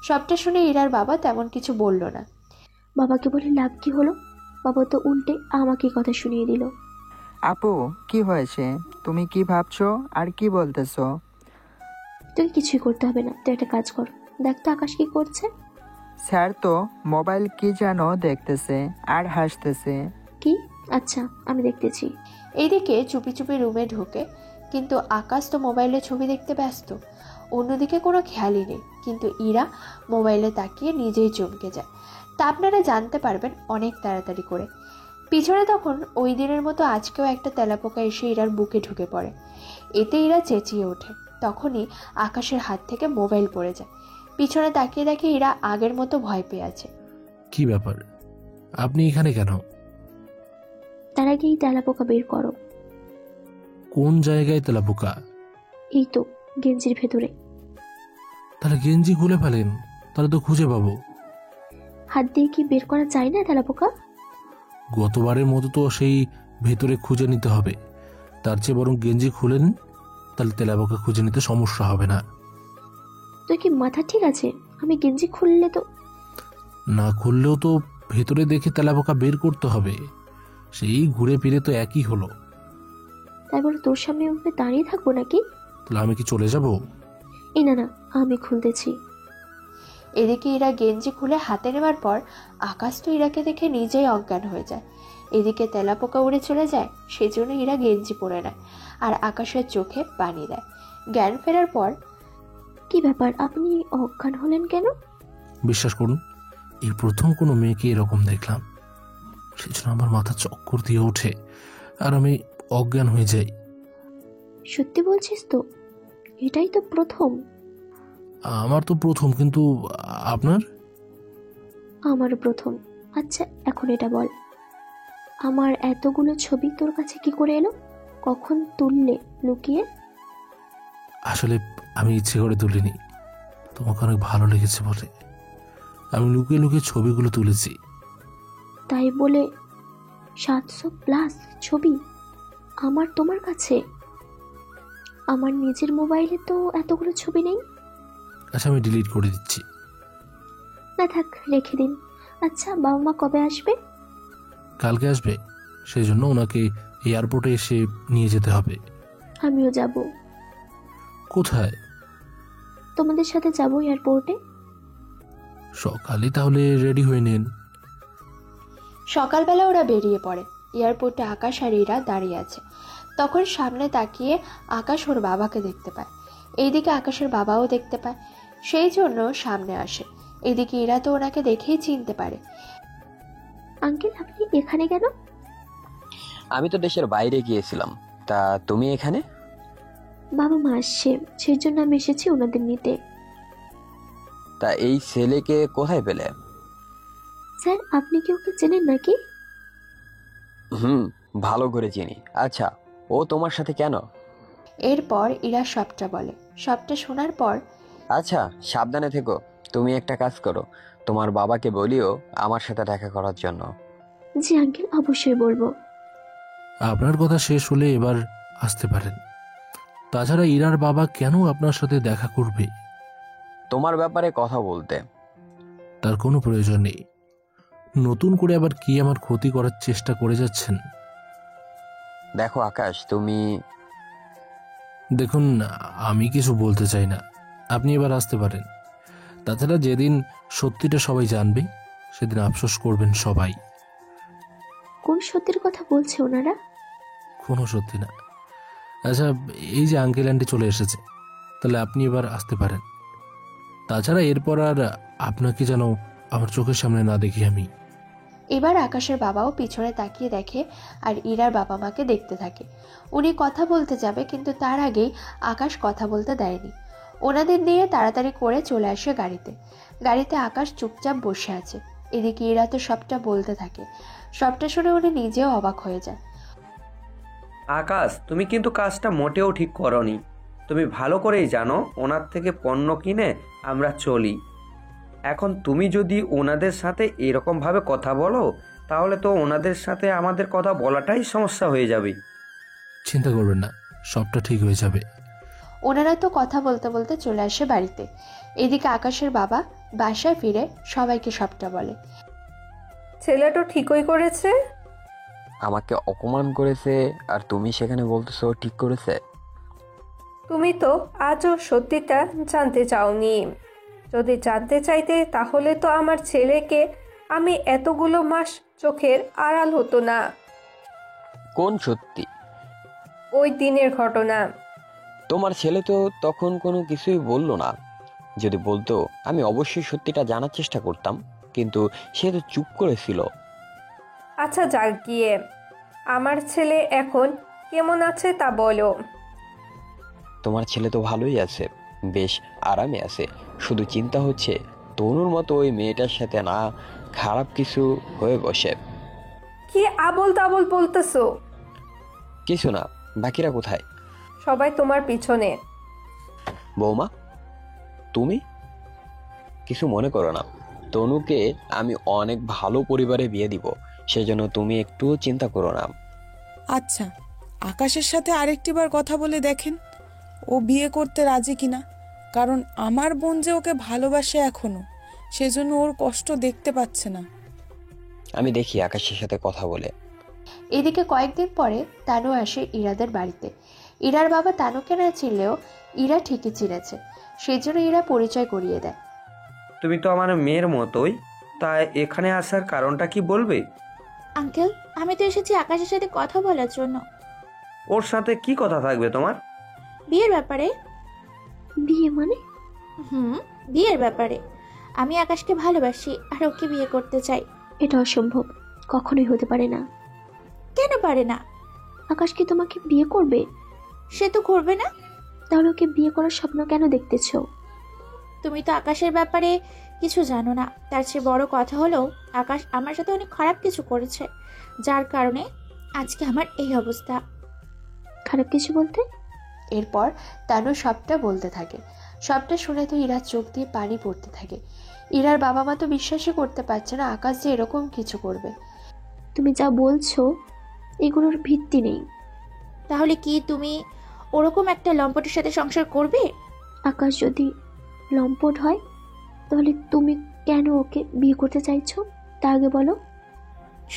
Speaker 1: সবটা শুনে ইরার বাবা তেমন কিছু বলল না।
Speaker 11: বাবাকে বলে লাভ কি হলো? বাবা তো উল্টে আমাকে কথা শুনিয়ে দিল।
Speaker 10: আপু, কি হয়েছে? তুমি কি ভাবছো আর কি বলতেছো?
Speaker 11: তুই কিছুই করতে হবে না, তুই একটা কাজ কর। দেখ তো আকাশ কি করছে।
Speaker 10: স্যার তো মোবাইল কি যেন দেখতেছে আর হাসতেছে।
Speaker 11: কি? আচ্ছা, আমি দেখতেছি।
Speaker 1: এইদিকে চুপি চুপি রুমে ঢোকে, কিন্তু আকাশ তো মোবাইলে ছবি দেখতে ব্যস্ত। অন্যদিকে কোনো খেয়ালই নেই, কিন্তু ইরা মোবাইলে তাকিয়ে নিজেই চমকে যায়। তা আপনারা জানতে পারবেন অনেক তাড়াতাড়ি করে। পিছনে তখন ওই দিনের মতো আজকেও একটা তেলাপোকা এসে ইরার বুকে ঢুকে পড়ে। এতে ইরা চেঁচিয়ে ওঠে। তখনই আকাশের হাত থেকে মোবাইল পড়ে যায়। পিছনে তাকিয়ে দেখে ইরা আগের মতো ভয় পেয়ে আছে।
Speaker 3: কি ব্যাপার, আপনি এখানে কেন?
Speaker 11: তার আগে এই তেলাপোকা বের করো।
Speaker 3: কোন জায়গায় তেলাপোকা?
Speaker 11: এই তো গেঞ্জির ভেতরে।
Speaker 3: তাহলে গেঞ্জি খুলে ফেলেন, তাহলে তো খুঁজে পাবো।
Speaker 11: হাত দিয়ে কি বের করা যায় না তেলাপোকা?
Speaker 3: গতবারের মতো তো সেই ভেতরে খুঁজে নিতে হবে। তার চেয়ে বরং গেঞ্জি খুলে নিন, তাহলে তেলাপোকা খুঁজে নিতে সমস্যা হবে না।
Speaker 11: তুই কি মাথা ঠিক আছে? আমি গেঞ্জি খুললে তো?
Speaker 3: না খুললেও তো ভেতরে দেখে তেলাপোকা বের করতে হবে। সেই ঘুরে ফিরে তো একই হলো।
Speaker 11: তাই বলে তোর সামনে ওভাবে দাঁড়িয়ে থাকবো নাকি?
Speaker 3: তাহলে আমি কি চলে যাব?
Speaker 11: এই না, আমি খুলতেছি।
Speaker 1: এদিকে ইরা গেঞ্জি খুলে হাতে নেওয়ার পর আকাশ তো ইরাকে দেখে নিজেই অজ্ঞান হয়ে যায়। এদিকে তেলাপোকা উড়ে চলে যায়, সেজন্য ইরা গেঞ্জি পরে নেয় আর আকাশের চোখে পানি দেয়। জ্ঞান ফেরার পর,
Speaker 11: কি ব্যাপার, আপনি অজ্ঞান হলেন কেন?
Speaker 3: বিশ্বাস করুন, এই প্রথম কোনো মেয়েকে এরকম দেখলাম। সেজন্য আমার মাথা চক্কর দিয়ে ওঠে আর আমি অজ্ঞান হয়ে যাই।
Speaker 11: সত্যি বলছিস তো? এটাই তো প্রথম।
Speaker 3: আমার তো প্রথম, কিন্তু আপনার?
Speaker 11: আমারও প্রথম। আচ্ছা, এখন এটা বল, আমার এতগুলো ছবি তোর কাছে কি করে এলো? কখন তুললে লুকিয়ে?
Speaker 3: আসলে আমি ইচ্ছে করে তুলিনি, তোমাকে অনেক ভালো লেগেছে বলে আমি লুকিয়ে লুকিয়ে ছবিগুলো তুলেছি।
Speaker 11: তাই বলে 700+ ছবি আমার তোমার কাছে? আমার নিজের মোবাইলে তো এতগুলো ছবি নেই।
Speaker 3: আচ্ছা, আমি ডিলিট করে দিচ্ছি।
Speaker 11: না থাক, রেখে দিন। আচ্ছা, বাবা মা কবে আসবে?
Speaker 3: কালকে আসবে, সেই জন্য ওনাকে এয়ারপোর্টে এসে নিয়ে যেতে হবে।
Speaker 11: আমিও যাব।
Speaker 3: কোথায়?
Speaker 11: তোমাদের সাথে যাব এয়ারপোর্টে।
Speaker 3: সকালে তাহলে রেডি হয়ে নেন।
Speaker 1: সকালবেলা ওরা বেরিয়ে পড়ে। এয়ারপোর্টে আকাশ আর ইরা দাঁড়িয়ে আছে। তখন সামনে তাকিয়ে আকাশ ওর বাবাকে দেখতে পায়। এইদিকে আকাশের বাবাও দেখতে পায়, সেই জন্য সামনে আসে। এদিকে ইরা তো ওনাকে দেখেই চিনতে পারে।
Speaker 11: আঙ্কেল, আপনি এখানে কেন?
Speaker 7: আমি তো দেশের বাইরে গিয়েছিলাম, তা তুমি এখানে?
Speaker 11: বাবা মা আসছে, সেই জন্য আমি এসেছি ওনাদের নিতে।
Speaker 7: তা এই ছেলেকে কোথায় পেলে?
Speaker 11: স্যার, আপনি কি ওকে চেনেন নাকি?
Speaker 7: ভালো করে চিনি। আচ্ছা, ও তোমার সাথে কেন?
Speaker 1: এরপর ইরা সবটা বলে। সবটা শোনার পর,
Speaker 7: আচ্ছা সাবধানে থেকো। তুমি একটা কাজ করো, তোমার বাবাকে বলিও আমার সাথে দেখা করার জন্য।
Speaker 11: জি আঙ্কেল, অবশ্যই বলবো।
Speaker 3: আপনার কথা শেষ হলে এবার আসতে পারেন। তাছাড়া ইরার বাবা কেন আপনার সাথে দেখা করবে?
Speaker 7: তোমার ব্যাপারে কথা বলতে।
Speaker 3: তার কোনো প্রয়োজন নেই। নতুন করে আবার কি আমার ক্ষতি করার চেষ্টা করে যাচ্ছেন?
Speaker 7: দেখো আকাশ, তুমি
Speaker 3: দেখুন, আমি কিছু বলতে চাই না, আপনি এবার আসতে পারেন। তাছাড়া যেদিন সত্যিটা সবাই জানবে সেদিন আফসোস করবেন সবাই।
Speaker 11: কোন সত্যির কথা বলছে ওনারা?
Speaker 3: কোনো সত্যি না। আচ্ছা, এই যে আঙ্কেল আন্টি চলে এসেছে, তাহলে আপনি এবার আসতে পারেন। তাছাড়া এরপর আর আপনাকে যেন আমার চোখের সামনে না দেখি আমি।
Speaker 1: এবার আকাশের বাবাও পিছনে তাকিয়ে দেখে আর ইরার বাবা মাকে দেখতে থাকে। উনি কথা বলতে যাবে, কিন্তু তার আগেই আকাশ কথা বলতে দেয়নি। ওনাদের নিয়ে তাড়াতাড়ি করে চলে আসে গাড়িতে। গাড়িতে আকাশ চুপচাপ বসে আছে। এদিকে ইরা তো সবটা বলতে থাকে। সবটা শুনে উনি নিজেও অবাক হয়ে যায়।
Speaker 9: আকাশ, তুমি কিন্তু কাজটা মোটেও ঠিক করনি। তুমি ভালো করেই জানো ওনার থেকে পণ্য কিনে আমরা চলি। এখন তুমি যদি ওনাদের সাথে এরকমভাবে কথা বলো, তাহলে তো ওনাদের সাথে আমাদের কথা বলাটাই সমস্যা হয়ে যাবে।
Speaker 3: চিন্তা করবেন না, সবটা ঠিক হয়ে যাবে।
Speaker 1: ওনারা তো কথা বলতে বলতে চলে আসে বাড়িতে। এদিকে আকাশের বাবা বাসায় ফিরে সবাইকে সবটা বলে।
Speaker 8: ছেলেটা ঠিকই করেছে।
Speaker 7: আমাকে অপমান করেছে আর তুমি সেখানে বলতেছো ঠিক করেছে?
Speaker 8: তুমি তো আজও সত্যিটা জানতে চাওনি। যদি জানতে চাইতে তাহলে তো আমার ছেলেকে আমি এতগুলো মাস চোখের আড়াল হতো না।
Speaker 7: কোন সত্যি?
Speaker 8: ওই দিনের ঘটনা।
Speaker 7: তোমার ছেলে তো তখন কোনো কিছুই বললো না। যদি বলতো আমি অবশ্যই সত্যিটা জানার চেষ্টা করতাম, কিন্তু সে তো চুপ করেছিল।
Speaker 8: আচ্ছা যাক গিয়ে, আমার ছেলে এখন কেমন আছে তা বলো।
Speaker 7: তোমার ছেলে তো ভালোই আছে, বেশ আরামে আছে। শুধু চিন্তা হচ্ছে তনুর মতো ওই মেয়েটার সাথে না খারাপ কিছু হয়ে বসে।
Speaker 8: কি আবল তাবল বলতেছো?
Speaker 7: কিছু না। বাকিরা কোথায়?
Speaker 8: সবাই তোমার পিছনে।
Speaker 7: বৌমা, তুমি কিছু মনে করো না। তনুকে আমি অনেক ভালো পরিবারে বিয়ে দিব, সেজন্য তুমি একটু চিন্তা করো না।
Speaker 2: আচ্ছা, আকাশের সাথে আরেকটিবার কথা বলে দেখেন ও বিয়ে করতে রাজি কিনা। কারণ আমার বোন যে ওকে ভালোবাসে এখনো, সেজন্য ওর কষ্ট দেখতে পাচ্ছে না।
Speaker 7: আমি দেখি আকাশের সাথে কথা বলে।
Speaker 1: এদিকে কয়েকদিন পরে তানু আসে ইরাদের বাড়িতে। ইরার বাবা তানুকে না চিনলেও ইরা ঠিকই চিনেছে, সেই জন্য ইরা পরিচয় করিয়ে দেয়।
Speaker 9: তুমি তো আমার মেয়ের মতোই, তাই এখানে আসার কারণটা কি বলবে?
Speaker 4: আঙ্কেল, আমি তো এসেছি আকাশের সাথে কথা বলার জন্য।
Speaker 9: ওর সাথে কি কথা থাকবে তোমার?
Speaker 4: বিয়ের ব্যাপারে।
Speaker 11: বিয়ে মানে?
Speaker 4: বিয়ের ব্যাপারে। আমি আকাশকে ভালোবাসি আর ওকে বিয়ে করতে চাই।
Speaker 11: এটা অসম্ভব, কখনোই হতে পারে না।
Speaker 4: কেন পারে না?
Speaker 11: আকাশ কি তোমাকে বিয়ে করবে?
Speaker 4: সে তো করবে না।
Speaker 11: তাহলে ওকে বিয়ে করার স্বপ্ন কেন দেখতেছো?
Speaker 4: তুমি তো আকাশের ব্যাপারে কিছু জানো না। তার চেয়ে বড় কথা হলো, আকাশ আমার সাথে অনেক খারাপ কিছু করেছে, যার কারণে আজকে আমার এই অবস্থা।
Speaker 11: খারাপ কিছু বলতে?
Speaker 1: এরপর তানু সবটা বলতে থাকে। সবটা শুনে তো ইরার চোখ দিয়ে পানি পড়তে থাকে। ইরার বাবা মা তো বিশ্বাসই করতে পারছে না আকাশ যে এরকম কিছু করবে।
Speaker 11: তুমি যা বলছো এগুলোর ভিত্তি নেই।
Speaker 4: তাহলে কি তুমি ওরকম একটা লম্পটের সাথে সংসার করবে?
Speaker 11: আকাশ যদি লম্পট হয় তাহলে তুমি কেন ওকে বিয়ে করতে চাইছো তা আগে বলো।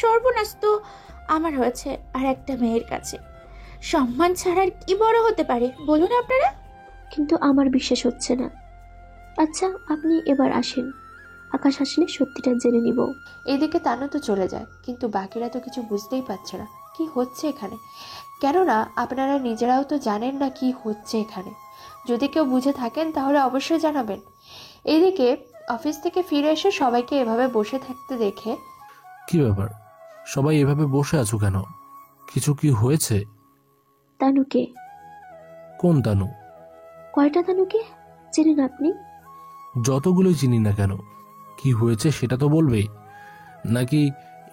Speaker 4: সর্বনাশ তো আমার হয়েছে আর একটা মেয়ের কাছে। সম্মান ছাড়া আর কি বড় হতে পারে বলুন আপনারা?
Speaker 11: কিন্তু আমার বিশ্বাস হচ্ছে না। আচ্ছা, আপনি এবার আসেন, আকাশ আসলে সত্যিটা জেনে নিব।
Speaker 1: এদিকে তানু তো চলে যায়, কিন্তু বাকিরা তো কিছু বুঝতেই পারছে না কি হচ্ছে এখানে। কেননা আপনারা নিজেরাও তো জানেন না কি হচ্ছে এখানে। যদি কেউ বুঝে থাকেন তাহলে অবশ্যই জানাবেন। এদিকে অফিস থেকে ফিরে এসে সবাইকে এভাবে বসে থাকতে দেখে।
Speaker 3: কি ব্যাপার, সবাই এভাবে বসে আছো কেন? কিছু কি হয়েছে?
Speaker 11: তানুকে।
Speaker 3: কোন তানু?
Speaker 11: কয়টা তানুকে চেনেন আপনি?
Speaker 3: যতগুলোই চিনি না কেন, কি হয়েছে সেটা তো বলবেই, নাকি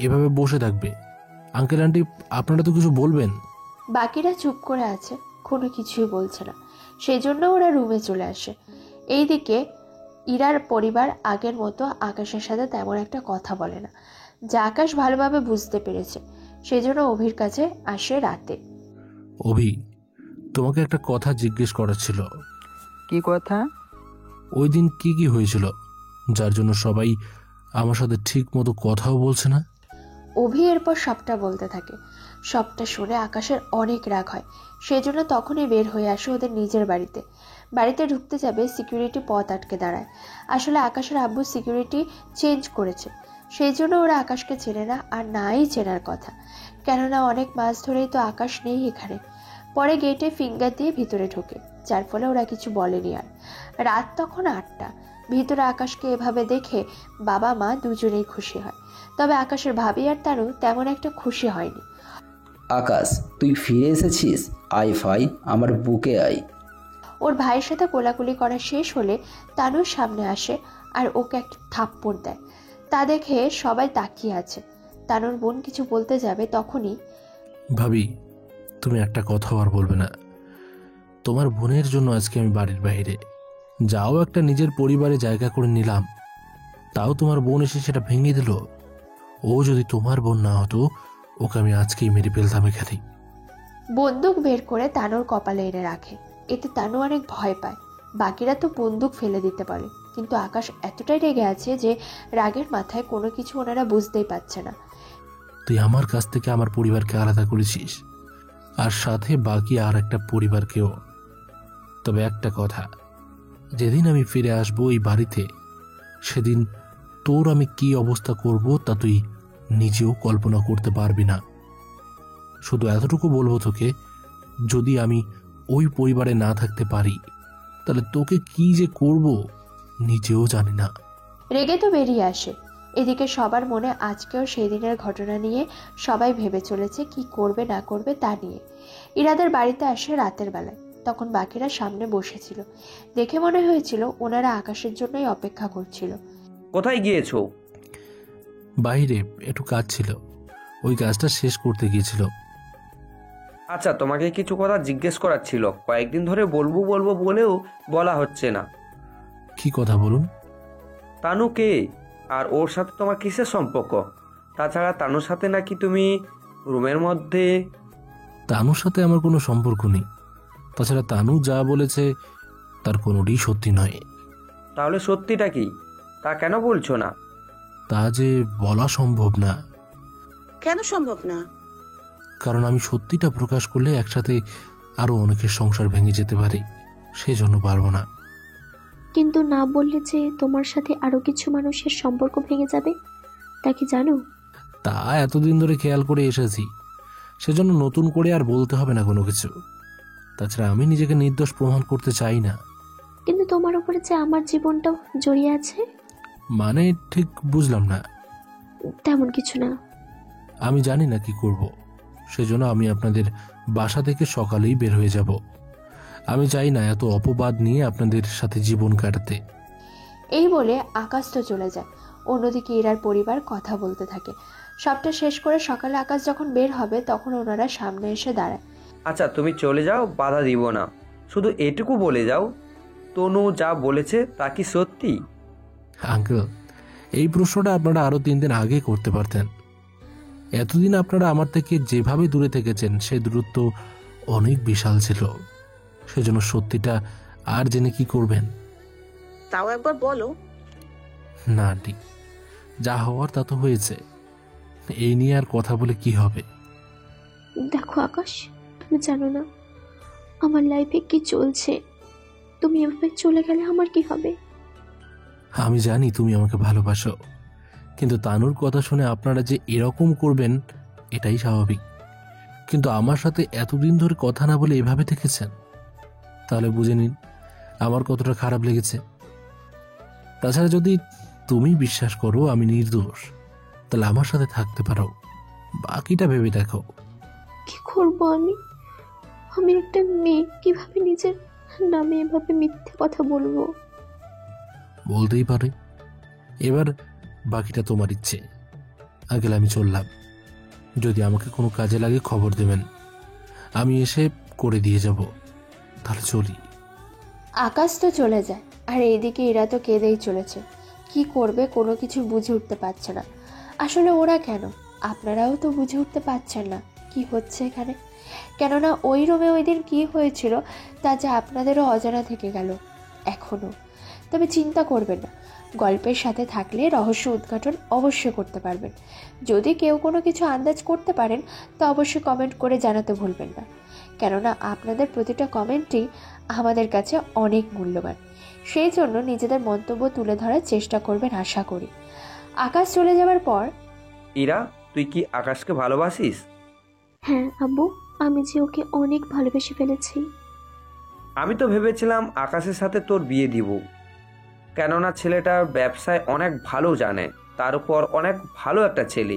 Speaker 3: এভাবে বসে থাকবে? আঙ্কেল আন্টি, আপনারা তো কিছু বলবেন।
Speaker 1: বাকিরা চুপ করে আছে, কোনো কিছুই বলছে না। সেই জন্য ওরা রুমে চলে আসে। এইদিকে ইরার পরিবার আগের মতো আকাশের সাথে তেমন একটা কথা বলে না, যা আকাশ ভালোভাবে বুঝতে পেরেছে। সেই জন্য অভির কাছে আসে রাতে।
Speaker 3: অভি, তোমাকে একটা কথা জিজ্ঞেস করার ছিল।
Speaker 10: কি কথা?
Speaker 3: ওই দিন কি কি হয়েছিল যার জন্য সবাই আমার সাথে ঠিক মতো কথাও বলছে না?
Speaker 1: অভি এরপর সবটা বলতে থাকে। সবটা শুনে আকাশের অনেক রাগ হয়। সেজন্য তখনই বের হয়ে আসে ওদের নিজের বাড়িতে। বাড়িতে ঢুকতে যাবে, সিকিউরিটি পথ আটকে দাঁড়ায়। আসলে আকাশের আব্বু সিকিউরিটি চেঞ্জ করেছে, সেই জন্য ওরা আকাশকে চেনে না, আর নাই চেনার কথা, কেননা অনেক মাস ধরেই তো আকাশ নেই এখানে। পরে গেটে ফিঙ্গার দিয়ে ভিতরে ঢোকে, যার ফলে ওরা কিছু বলেনি। আর রাত তখন 8টা। ভিতরে আকাশকে এভাবে দেখে বাবা মা দুজনেই খুশি হয়। তবে আকাশের ভাবি আর তানু তেমন একটা খুশি হয়নি।
Speaker 5: আকাশ, তুই ফিরে এসেছিস, আয় ভাই, আমার বুকে আয়।
Speaker 1: ওর ভাইয়ের সাথে কোলাকুলি করা শেষ হলে তানুর সামনে আসে আর ওকে একটা থাপ্পড় দেয়। তা দেখে সবাই তাকিয়ে আছে। তানুর বোন কিছু বলতে যাবে, তখনই
Speaker 3: ভাবি, তুমি একটা কথাও আর বলবে না। তোমার বোনের জন্য আজকে আমি বাড়ির বাইরে যাও একটা নিজের পরিবারে জায়গা করে নিলাম, তাও তোমার বোন এসে সেটা ভেঙে দিল। ও যদি তোমার বোন না হতো, ওকে আমি আজকেই মেরে ফেলতাম এখানেই।
Speaker 1: বন্দুক বের করে তানুর কপালে এনে রাখে। এতে তানু অনেক ভয় পায়। বাকিরা তো বন্দুক ফেলে দিতে পারে, কিন্তু আকাশ এতটাই রেগে আছে যে রাগের মাথায় কোনো কিছু ওনারা বুঝতেই পারছে না।
Speaker 3: তুই আমার কাছ থেকে আমার পরিবারকে আলাদা করেছিস, আর সাথে বাকি আর একটা পরিবারকেও। তবে একটা কথা, যেদিন আমি ফিরে আসবো এই বাড়িতে, সেদিন তোর আমি কি অবস্থা করব তা তুই নিজেও কল্পনা করতে পারবি না। শুধু এতটুকু বলবো তোকে, যদি আমি ওই পরিবারে না থাকতে পারি, তাহলে তোকে কি যে করব নিজেও জানি না।
Speaker 1: রেগে তো বেরিয়ে আসে। এদিকে সবার মনে আজকেও সেই দিনের ঘটনা নিয়ে সবাই ভেবে চলেছে কি করবে না করবে তা নিয়ে। ইরাদের বাড়িতে আসে রাতের বেলায়। তখন বাকিরা সামনে বসেছিল। দেখে মনে হয়েছিল ওনারা আকাশের জন্যই অপেক্ষা করছিল।
Speaker 9: কোথায় গিয়েছো?
Speaker 3: বাইরে একটু কাজ ছিল, ওই কাজটা শেষ করতে গিয়েছিল।
Speaker 9: আচ্ছা, তোমাকে কিছু কথা জিজ্ঞেস করার ছিল। কয়েকদিন ধরে বলবো বলবো বলেও বলা হচ্ছে না।
Speaker 3: কি কথা বলুন?
Speaker 9: তানু কে, আর ওর সাথে তোমার কিসের সম্পর্ক? তাছাড়া তানুর সাথে নাকি তুমি রুমের মধ্যে?
Speaker 3: তানুর সাথে আমার কোনো সম্পর্ক নেই। তাছাড়া তানু যা বলেছে তার কোনোটাই সত্যি নয়।
Speaker 9: তাহলে সত্যিটা কি, তা কেন বলছো না?
Speaker 3: তা যে বলা সম্ভব না।
Speaker 12: কেন সম্ভব না?
Speaker 3: কারণ আমি সত্যিটা প্রকাশ করলে একসাথে আরো অনেকের সংসার ভেঙে যেতে পারে, সেই জন্য পারবো না।
Speaker 11: কিন্তু না বললে যে তোমার সাথে আরো কিছু মানুষের সম্পর্ক ভেঙে যাবে, তা কি জানো?
Speaker 3: তা এতদিন ধরে খেয়াল করে এসেছি, সেজন্য নতুন করে আর বলতে হবে না কোনো কিছু। তাছাড়া আমি নিজেকে নির্দোষ প্রমাণ করতে চাই না।
Speaker 11: কিন্তু তোমার উপরে যে আমার জীবনটাও জড়িয়ে আছে।
Speaker 3: মানে ঠিক বুঝলাম না।
Speaker 11: তেমন কিছু না।
Speaker 3: আমি জানি না কি করব, সেজন্য আমি আপনাদের বাসা থেকে সকালেই বের হয়ে যাব। আমি চাই না এত অপবাদ নিয়ে আপনাদের সাথে জীবন কাটাতে।
Speaker 1: এই বলে আকাশ তো চলে যায়। অন্যদিকে ইরার পরিবার কথা বলতে থাকে। সবটা শেষ করে সকালে আকাশ যখন বের হবে, তখন ওনারা সামনে এসে দাঁড়ায়।
Speaker 9: আচ্ছা, তুমি চলে যাও, বাধা দিব না। শুধু এটুকু বলে যাও, তনু যা বলেছে তা কি সত্যি?
Speaker 3: আঙ্কেল, এই প্রশ্নটা আপনারা আরো 3 দিন আগে করতে পারতেন। এতদিন আপনারা আমার থেকে যেভাবে দূরে থেকেছেন, সেই দূরত্ব অনেক বিশাল ছিল। সেজন্য সত্যিটা আর জেনে কি করবেন?
Speaker 12: তাও একবার বলো।
Speaker 3: না আন্টি, যা হওয়ার তা তো হয়েছে। এই নিয়ে আর কথা বলে কি হবে?
Speaker 11: দেখো আকাশ, তুমি জানো না আমার লাইফে কি চলছে। তুমি এভাবে চলে গেলে আমার কি হবে?
Speaker 3: আমি জানি তুমি আমাকে ভালোবাসো, কিন্তু তানুর কথা শুনে আপনারা যে এরকম করবেন এটাই স্বাভাবিক। কিন্তু আমার সাথে এতদিন ধরে কথা না বলে এভাবে থেকেছেন, তাহলে বুঝে নিন আমার কতটা খারাপ লেগেছে। তাছাড়া যদি তুমি বিশ্বাস করো আমি নির্দোষ, তাহলে আমার সাথে থাকতে পারো, বাকিটা ভেবে দেখো।
Speaker 11: কি করবো আমি? আমি একটা মেয়ে, কিভাবে নিজের নামে এভাবে মিথ্যে কথা বলবো?
Speaker 3: বলতেই পারে। এবার বাকিটা তোমার ইচ্ছে। আগে আমি চললাম, যদি আমাকে কোনো কাজে লাগে খবর দেবেন, আমি এসে করে দিয়ে যাব। তাহলে চলি।
Speaker 1: আকাশ তো চলে যায়, আর এইদিকে ইরা তো কেঁদেই চলেছে। কি করবে কোনো কিছু বুঝে উঠতে পারছে না। আসলে ওরা কেন, আপনারাও তো বুঝে উঠতে পারছেন না কি হচ্ছে এখানে। কেননা ওই রুমে ওই দিন কী হয়েছিল তা যে আপনাদেরও অজানা থেকে গেল এখনও। তবে চিন্তা করবেন না, গল্পের সাথে থাকলে রহস্য উদ্ঘাটন অবশ্যই করতে পারবেন। যদি কেউ কোনো কিছু আন্দাজ করতে পারেন তো অবশ্যই কমেন্ট করে জানাতে ভুলবেন না, কেননা আপনাদের প্রতিটা কমেন্টই আমাদের কাছে অনেক মূল্যবান। সেই জন্য নিজেদের মন্তব্য তুলে ধরার চেষ্টা করবেন আশা করি। আকাশ চলে যাওয়ার পর,
Speaker 9: ইরা, তুই কি আকাশকে ভালোবাসিস?
Speaker 11: হ্যাঁ আব্বু, আমি যে ওকে অনেক ভালোবেসে ফেলেছি।
Speaker 9: আমি তো ভেবেছিলাম আকাশের সাথে তোর বিয়ে দিব, কেননা ছেলেটা ব্যবসায় অনেক ভালো জানে। তার উপর অনেক ভালো একটা ছেলে।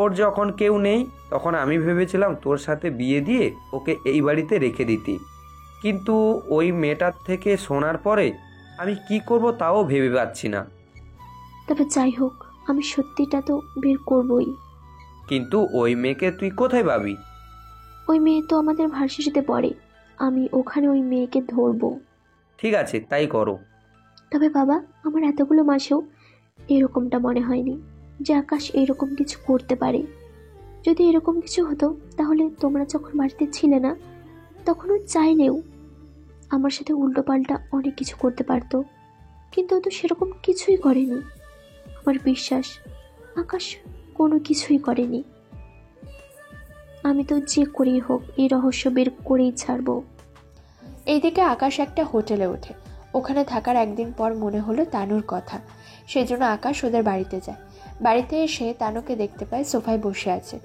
Speaker 9: ওর যখন কেউ নেই তখন আমি ভেবেছিলাম তোর সাথে বিয়ে দিয়ে ওকে এই বাড়িতে রেখে দিতি, কিন্তু ওই মেয়েটার থেকে শোনার পরে আমি কি করব তাও ভেবে পাচ্ছি না।
Speaker 11: তবে যাই হোক, আমি সত্যিটা তো বের করবই।
Speaker 9: কিন্তু ওই মেয়েকে তুই কোথায় পাবি?
Speaker 11: ওই মেয়ে তো আমাদের ভার্সিটিতে পড়ে, আমি ওখানে ওই মেয়েকে ধরবো।
Speaker 9: ঠিক আছে, তাই করো।
Speaker 11: তবে বাবা, আমার এতগুলো মাসেও এরকমটা মনে হয়নি যে আকাশ এরকম কিছু করতে পারে। যদি এরকম কিছু হতো তাহলে তোমরা যখন বাড়িতে ছিলে না তখন ও চাইলেও আমার সাথে উল্টোপাল্টা অনেক কিছু করতে পারতো, কিন্তু ও তো সেরকম কিছুই করেনি। আমার বিশ্বাস আকাশ কোনো কিছুই করেনি। আমি তো যে করেই হোক এই রহস্য বের করেই ছাড়বো।
Speaker 1: এইদিকে আকাশ একটা হোটেলে ওঠে। ওখানে থাকার একদিন পর মনে হলো তানুর কথা, সেজন্য আকাশ ওদের বাড়িতে যায়। বাড়িতে এসে তানুকে দেখতে পায় সোফায় বসে আছে।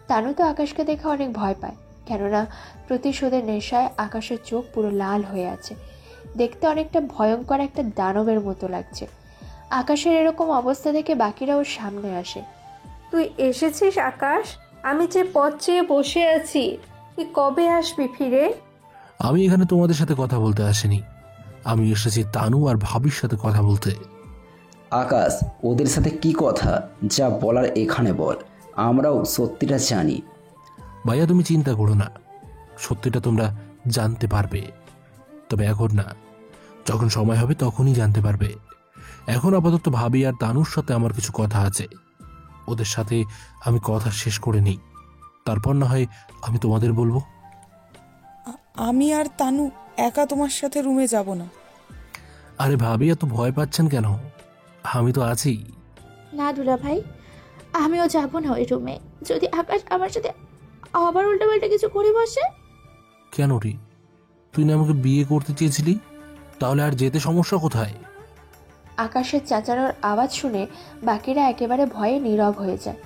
Speaker 1: তানু তো আকাশকে দেখে অনেক ভয় পায়, কেননা প্রতিশোধের নেশায় আকাশের চোখ পুরো লাল হয়ে আছে। দেখতে অনেকটা ভয়ঙ্কর একটা দানবের মতো লাগছে। আকাশের এরকম অবস্থা দেখে বাকিরা ওর সামনে আসে।
Speaker 8: তুই এসেছিস আকাশ? আমি যে পথ চেয়ে বসে আছি, তুই কবে আসবি ফিরে?
Speaker 3: আমি এখানে তোমাদের সাথে কথা বলতে আসিনি, আমি এসেছি তানু আর ভাবির সাথে কথা বলতে।
Speaker 5: আকাশ, ওদের সাথে কি কথা যা বলার এখানে বল, আমরাও সত্যিটা জানি।
Speaker 3: ভাইয়া তুমি চিন্তা করো না, সত্যিটা তোমরা জানতে পারবে, তবে এখন না, যখন সময় হবে তখনই জানতে পারবে। এখন আপাতত ভাবি আর তানুর সাথে আমার কিছু কথা আছে, ওদের সাথে আমি কথা শেষ করে নিই, তারপর না হয় আমি তোমাদের বলবো।
Speaker 2: আমি আর তানু একা তোমার সাথে রুমে যাব না।
Speaker 3: আরে ভাবি এত ভয় পাচ্ছেন কেন, আমি তো আছি।
Speaker 4: না দুলা ভাই, আমিও যাব না ওই রুমে। যদি আকাশ আমার সাথে আবার উল্টোপাল্টা কিছু করে বসে।
Speaker 3: কেন রে, তুই না আমাকে বিয়ে করতে চেয়েছিলি, তাহলে আর যেতে সমস্যা কোথায়?
Speaker 1: আকাশের চেঁচানোর আওয়াজ শুনে বাকিরা একেবারে ভয়ে নীরব হয়ে যায়।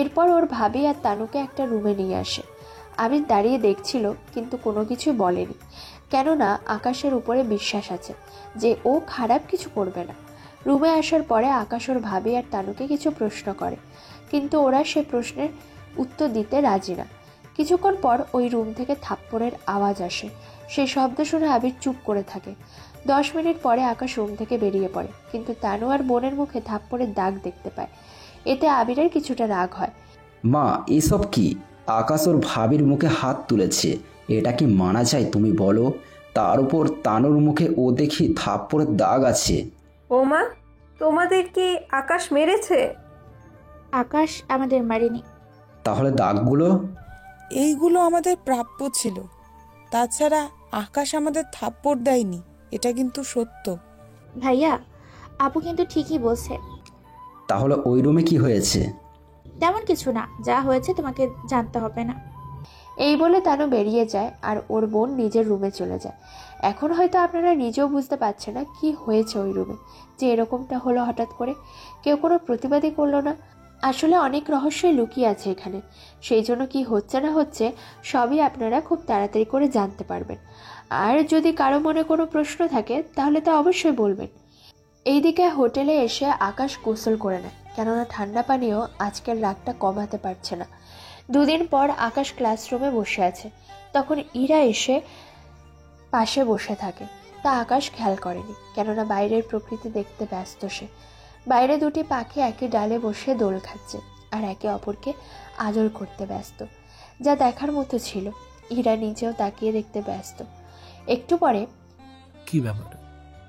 Speaker 1: এরপর ওর ভাবি আর তানুকে একটা রুমে নিয়ে আসে। আবির দাঁড়িয়ে দেখছিল, কিন্তু কোনো কিছুই বলেনি, কেননা আকাশের উপরে বিশ্বাস আছে যে ও খারাপ কিছু করবে না। রুমে আসার পরে আকাশ ওর ভাবি আর তানুকে কিছু প্রশ্ন করে, কিন্তু ওরা সে প্রশ্নের উত্তর দিতে রাজি না। কিছুক্ষণ পর ওই রুম থেকে থাপ্পড়ের আওয়াজ আসে। সেই শব্দ শুনে আবির চুপ করে থাকে। 10 মিনিট পরে আকাশ রুম থেকে বেরিয়ে পড়ে, কিন্তু তানু আর বোনের মুখে থাপ্পড়ের দাগ দেখতে পায়। এতে আবিরের কিছুটা রাগ হয়।
Speaker 5: মা, এসব কি? আকাশ ওর ভাবির মুখে হাত তুলেছে, এটা কি মানা যায় তুমি বলো? তার উপর তানুর মুখে ও দেখি থাপ্পড়ের দাগ আছে।
Speaker 8: ও মা, তোমাদের কি আকাশ মেরেছে?
Speaker 4: আকাশ আমাদের মারেনি।
Speaker 5: তাহলে দাগগুলো?
Speaker 2: এইগুলো আমাদের প্রাপ্য ছিল। তাছাড়া আকাশ আমাদের থাপ্পড় দেয়নি, এটা কিন্তু সত্য।
Speaker 4: ভাইয়া, আপু কিন্তু ঠিকই বলছে।
Speaker 5: তাহলে ওই রুমে কি হয়েছে?
Speaker 4: তেমন কিছু না, যা হয়েছে তোমাকে জানতে হবে না।
Speaker 1: এই বলে তানু বেরিয়ে যায় আর ওর বোন নিজের রুমে চলে যায়। এখন হয়তো আপনারা নিজেও বুঝতে পারছেন না কি হয়েছে ওই রুমে, যে এরকমটা হলো হঠাৎ করে। কেউ কোনো প্রতিবাদই করলো না। আসলে অনেক রহস্যই লুকিয়ে আছে এখানে, সেই জন্য কি হচ্ছে না হচ্ছে সবই আপনারা খুব তাড়াতাড়ি করে জানতে পারবেন। আর যদি কারো মনে কোনো প্রশ্ন থাকে তাহলে তো অবশ্যই বলবেন। এইদিকে হোটেলে এসে আকাশ গোসল করে নেয়, কেননা ঠান্ডা পানিও আজকের রাগটা কমাতে পারছে না। 2 দিন পর আকাশ ক্লাসরুমে বসে আছে, তখন ইরা এসে পাশে বসে থাকে। তা আকাশ খেয়াল করেনি, কেননা বাইরের প্রকৃতি দেখতে ব্যস্ত সে। বাইরে 2টি পাখি একই ডালে বসে দোল খাচ্ছে আর একে অপরকে আদর করতে ব্যস্ত, যা দেখার মতো ছিল। ইরা নিজেও তাকিয়ে দেখতে ব্যস্ত। একটু পরে,
Speaker 3: কি ব্যাপার,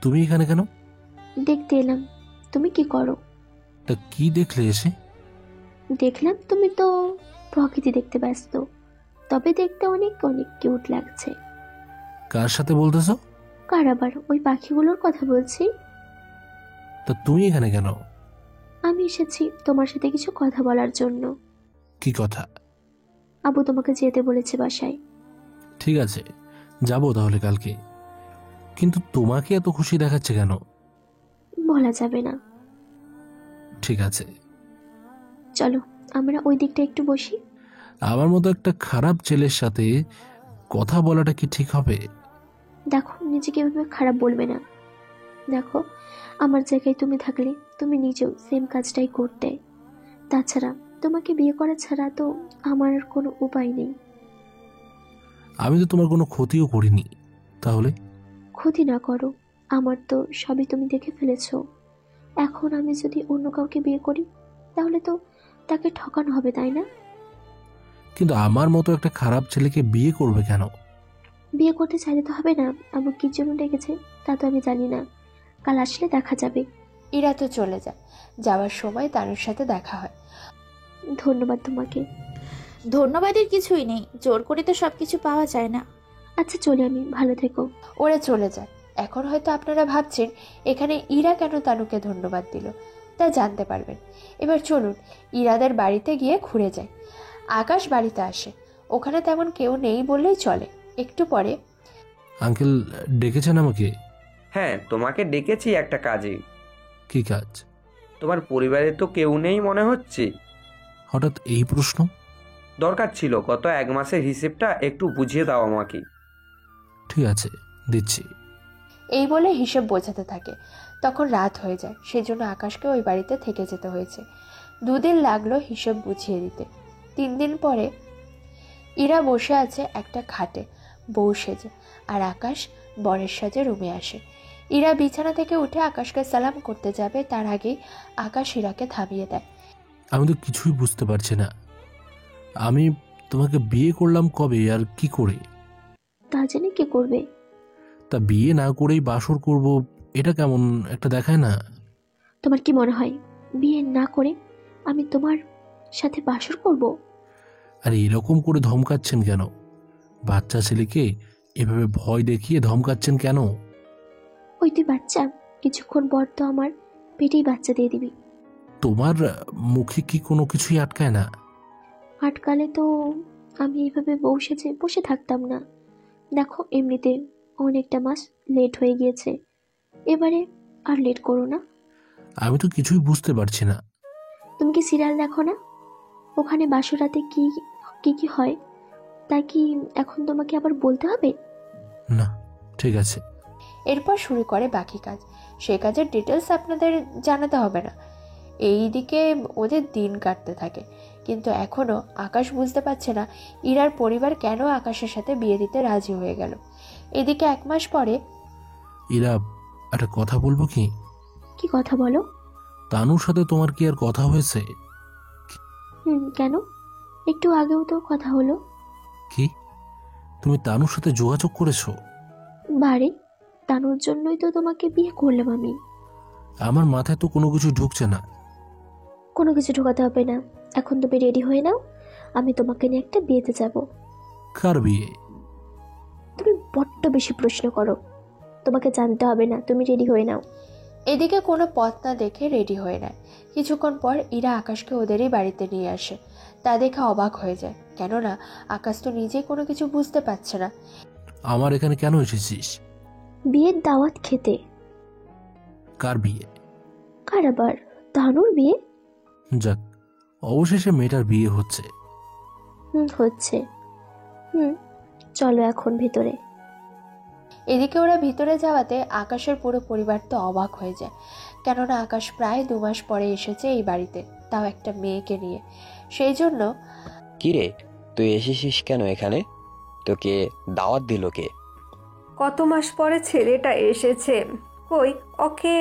Speaker 3: তুমি এখানে কেন?
Speaker 11: দেখতে এলাম, তুমি কি করো?
Speaker 3: তা কি দেখলে এসে?
Speaker 11: দেখলাম তুমি তো প্রকৃতি দেখতে ব্যস্ত, তবে দেখতে অনেক অনেক কিউট লাগছে।
Speaker 3: কার সাথে বলতেছো?
Speaker 11: কার আবার? ওই পাখিগুলোর কথা বলছি।
Speaker 3: তা তুমি এখানে কেন?
Speaker 11: আমি এসেছি তোমার সাথে কিছু কথা বলার জন্য।
Speaker 3: কি কথা?
Speaker 11: আবু তোমাকে যেতে বলেছে বাসায়।
Speaker 3: ঠিক আছে, যাবো তাহলে কালকে, কিন্তু তোমাকে এত খুশি দেখাচ্ছে কেন?
Speaker 11: বলা যাবে না।
Speaker 3: ঠিক আছে,
Speaker 11: চলো আমরা ওই দিকটা একটু বসি।
Speaker 3: আমার মতো একটা খারাপ ছেলের সাথে কথা বলাটা কি ঠিক হবে?
Speaker 11: দেখো, নিজেকে এভাবে খারাপ বলবে না। দেখো, আমার জায়গায় তুমি থাকলে তুমি নিজেও সেম কাজটাই করতে। তাছাড়া তোমাকে বিয়ে করা ছাড়া তো আমার আর কোনো উপায় নেই।
Speaker 3: আমি তো তোমার কোনো ক্ষতিও করিনি, তাহলে?
Speaker 11: ক্ষতি না করো, আমার তো সবই তুমি দেখে ফেলেছো। এখন আমি যদি অন্য কাউকে বিয়ে করি তাহলে তো তাকে ঠকানো হবে, তাই না?
Speaker 3: কিন্তু আমার মতো একটা খারাপ ছেলেকে বিয়ে করবে কেন?
Speaker 11: বিয়ে করতে চাইলে তো হবে না। আমার কি জন্য ডেকেছে তা তো আমি জানি না, কাল আসলে দেখা যাবে।
Speaker 1: ইরা তো চলে যায়। যাওয়ার সময় তানুর সাথে দেখা হয়।
Speaker 11: ধন্যবাদ তোমাকে।
Speaker 4: ধন্যবাদের কিছুই নেই, জোর করে তো সবকিছু পাওয়া যায় না।
Speaker 11: আচ্ছা চলে, আমি ভালো থেকো।
Speaker 1: ওরা চলে যায়। এখন হয়তো আপনারা ভাবছেন এখানে ইরা কেন তানুকে ধন্যবাদ দিল, তা জানতে পারবেন। এবার চলুন ইরাদের বাড়িতে গিয়ে ঘুরে যায়। আকাশ বাড়িতে আসে, ওখানে তেমন কেউ নেই বললেই চলে। একটু পরে,
Speaker 3: আঙ্কেল ডেকেছেন আমাকে?
Speaker 9: হ্যাঁ, তোমাকে ডেকেছি একটা কাজে।
Speaker 3: কি কাজ?
Speaker 9: তোমার পরিবারে তো কেউ নেই মনে হচ্ছে।
Speaker 3: হঠাৎ এই প্রশ্ন?
Speaker 9: দরকার ছিল, গত 1 মাসের হিসেবটা একটু বুঝিয়ে দাও আমাকে।
Speaker 3: ঠিক আছে, দিচ্ছি।
Speaker 1: এই বলে হিসেব বোঝাতে থাকে। তখন রাত হয়ে যায়, সেজন্য আকাশকে ওই বাড়িতে থেকে যেতে হয়েছে। 2 দিন লাগলো হিসেব বুঝিয়ে দিতে। 3 দিন পরে ইরা বসে আছে একটা খাটে বউ সেজে, আর আকাশ বরের সাজে রুমে আসে। ইরা বিছানা থেকে উঠে আকাশকে সালাম করতে যাবে, তার আগেই আকাশ ইরাকে থামিয়ে দেয়।
Speaker 3: আমি তো কিছুই বুঝতে পারছি না। আমি তোমাকে বিয়ে করলাম কবে আর কি করে?
Speaker 11: তা জেনে কি করবে?
Speaker 3: তা বিয়ে না করেই বাসর করব, এটা কেমন একটা দেখায় না?
Speaker 11: তোমার কি মনে হয় বিয়ে না করে আমি তোমার সাথে বাসর করব?
Speaker 3: আর এরকম করে ধমকাচ্ছেন কেন? বাচ্চা ছেলেকে এভাবে ভয় দেখিয়ে ধমকাচ্ছেন কেন?
Speaker 11: ওই তুই বাচ্চা, কিছুক্ষণ পর তো আমার পেটেই বাচ্চা দিয়ে দিবি।
Speaker 3: তোমার মুখে কি কোনো কিছুই আটকায় না?
Speaker 11: আটকালে তো আমি এইভাবে বউ সেজে বসে থাকতাম না। দেখো, এমনিতে অনেকটা মাস লেট হয়ে গিয়েছে, এবারে আর লেট করো না।
Speaker 3: আমি তো কিছুই বুঝতে পারছি না।
Speaker 11: তুমি কি সিরিয়াল দেখো না? ওখানে বাসরাতে কি কি কি হয় তা কি এখন তোমাকে আবার বলতে হবে?
Speaker 3: না, ঠিক আছে।
Speaker 1: এরপর শুরু করে বাকি কাজ। সে কাজের ডিটেলস আপনাদের জানাতে হবে না। এই দিকে ওদের দিন কাটতে থাকে, কিন্তু এখনও আকাশ বুঝতে পারছে না ইরার পরিবার কেন আকাশের সাথে বিয়ে দিতে রাজি হয়ে গেল। এদিকে 1 মাস পরে,
Speaker 3: ইরা, একটা কথা বলবো কি?
Speaker 11: কি কথা বলো?
Speaker 3: তানুর সাথে তোমার কি আর কথা হয়েছে?
Speaker 11: কেন? একটু আগেও তো কথা হলো।
Speaker 3: কি, তুমি তানুর সাথে যোগাযোগ করেছো?
Speaker 11: বারে, তানুর জন্যই তো তোমাকে বিয়ে করলাম আমি।
Speaker 3: আমার মাথায় তো কোনো কিছু ঢুকছে না।
Speaker 11: কোনো কিছু ঢোকাতে হবে না, এখন তুমি রেডি হয়ে নাও, আমি তোমাকে নিয়ে একটা বিয়েতে যাব।
Speaker 3: কার বিয়ে?
Speaker 11: তুমি বড্ড বেশি প্রশ্ন করো, তোমাকে জানতে হবে না, তুমি রেডি হয়ে নাও।
Speaker 1: এদিকে কোনো পথ না দেখে রেডি হয়ে নেয়। কিছুক্ষণ পর ইরা আকাশকে ওদেরই বাড়িতে নিয়ে আসে। তা দেখে অবাক হয়ে যায়, কেননা আকাশ তো নিজে কোনো কিছু বুঝতে পারছে না।
Speaker 3: আমার এখানে কেন এসেছিস?
Speaker 11: বিয়ের দাওয়াত খেতে।
Speaker 3: কার বিয়ে?
Speaker 11: কার আবার? তানুর বিয়ে।
Speaker 3: যাক, অবশেষে মেয়েটার বিয়ে হচ্ছে।
Speaker 11: হচ্ছে। চলো এখন ভিতরে।
Speaker 1: এদিকে ওরা ভিতরে যাওয়াতে আকাশের পুরো পরিবার তো অবাক হয়ে যায়, কেননা আকাশ প্রায় 2 মাস পরে এসেছে এই বাড়িতে, তাও একটা মেয়েকে নিয়ে। সেই জন্য,
Speaker 7: কিরে, তুই এসেছিস কেন এখানে? তোকে দাওয়াত দিল কে?
Speaker 8: কত মাস পরে ছেলেটা এসেছে, কই ওকে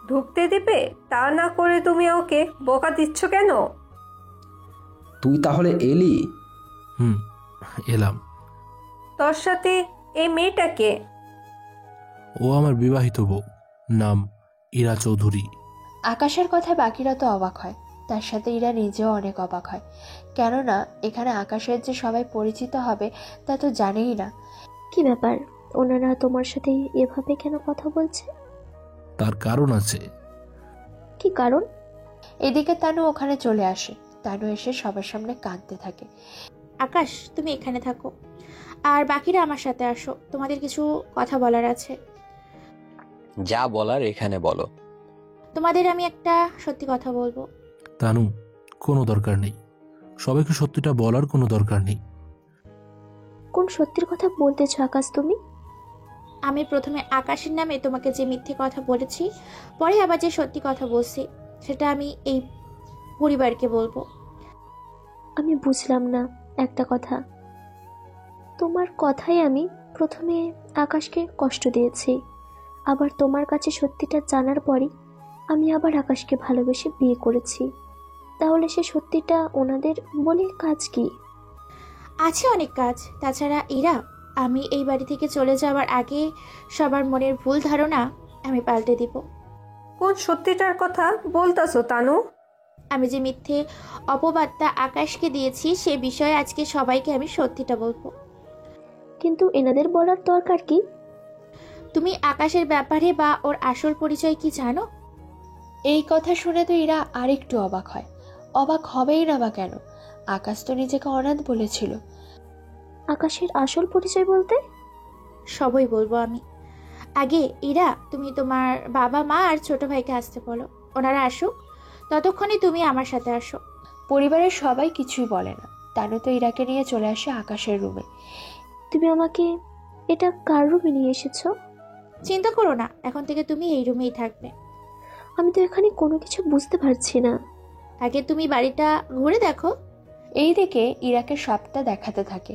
Speaker 8: ঢুকতে দিবে? তা না করে তুমি ওকে বকা দিচ্ছ কেন?
Speaker 5: তুই তাহলে এলি?
Speaker 3: এলাম।
Speaker 8: তোর সাথে এই মেয়েটাকে?
Speaker 3: ও আমার বিবাহিত বউ, নাম ইরা চৌধুরী।
Speaker 1: আকাশের কথায় বাকিরা তো অবাক হয়, তার সাথে ইরা নিজেও অনেক অবাক হয়, কেননা এখানে আকাশের যে সবাই পরিচিত হবে তা তো জানেই না।
Speaker 11: কি ব্যাপার, ওনারা তোমার সাথে এভাবে কেন কথা বলছে?
Speaker 3: তার কারণ আছে।
Speaker 11: কি কারণ?
Speaker 1: এদিকে তানু ওখানে চলে আসে। তানু এসে সবার সামনে কাঁদতে থাকে।
Speaker 4: আকাশ, তুমি এখানে থাকো, আর বাকিরা আমার সাথে আসো, তোমাদের কিছু কথা বলার আছে।
Speaker 7: যা বলার এখানে বলো।
Speaker 4: তোমাদের আমি একটা সত্যি কথা বলবো।
Speaker 3: তানু, কোনো দরকার নেই, সবাইকে সত্যিটা বলার কোনো দরকার নেই।
Speaker 11: কোন সত্যির কথা বলতেছ আকাশ তুমি?
Speaker 4: আমি প্রথমে আকাশের নামে তোমাকে যে মিথ্যে কথা বলেছি, পরে আবার যে সত্যি কথা বলছি, সেটা আমি এই পরিবারকে বলবো।
Speaker 11: আমি বুঝলাম না একটা কথা। তোমার কথাই আমি প্রথমে আকাশকে কষ্ট দিয়েছি, আবার তোমার কাছে সত্যিটা জানার পরই আমি আবার আকাশকে ভালোবেসে বিয়ে করেছি। তাহলে সে সত্যিটা ওনাদের বলে কাজ কি?
Speaker 4: আছে অনেক কাজ। তাছাড়া ইরা, আমি এই বাড়ি থেকে চলে যাওয়ার আগে সবার মনের ভুল ধারণা আমি পাল্টে দিব।
Speaker 8: কোন সত্যিটার কথা বলতাছো তানু?
Speaker 4: আমি যে মিথ্যে অপবাদটা আকাশকে দিয়েছি সে বিষয়ে আজকে সবাইকে আমি সত্যিটা বলবো।
Speaker 11: কিন্তু এনাদের বলার দরকার কি?
Speaker 4: তুমি আকাশের ব্যাপারে বা ওর আসল পরিচয় কি জানো?
Speaker 1: এই কথা শুনে তো ইরা আরেকটু অবাক হয়। অবাক হবেই না বা কেন? আকাশ তো নিজেকে অনাথ বলেছিল।
Speaker 11: আকাশের আসল পরিচয় বলতে?
Speaker 4: সবই বলবো আমি। আগে ইরা, তুমি তোমার বাবা মা আর ছোট ভাইকে আসতে বলো, ওনারা আসুক, ততক্ষণে তুমি আমার সাথে আসো।
Speaker 1: পরিবারের সবাই কিছুই বলে না। তানু তো ইরাকে নিয়ে চলে আসে আকাশের রুমে।
Speaker 11: তুমি আমাকে এটা কার রুমে নিয়ে এসেছো?
Speaker 4: চিন্তা করো না, এখন থেকে তুমি এই রুমেই থাকবে।
Speaker 11: আমি তো এখানে কোনো কিছু বুঝতে পারছি না।
Speaker 4: আগে তুমি বাড়িটা ঘুরে দেখো।
Speaker 1: এইদিকে ইরাকে সবটা দেখাতে থাকে,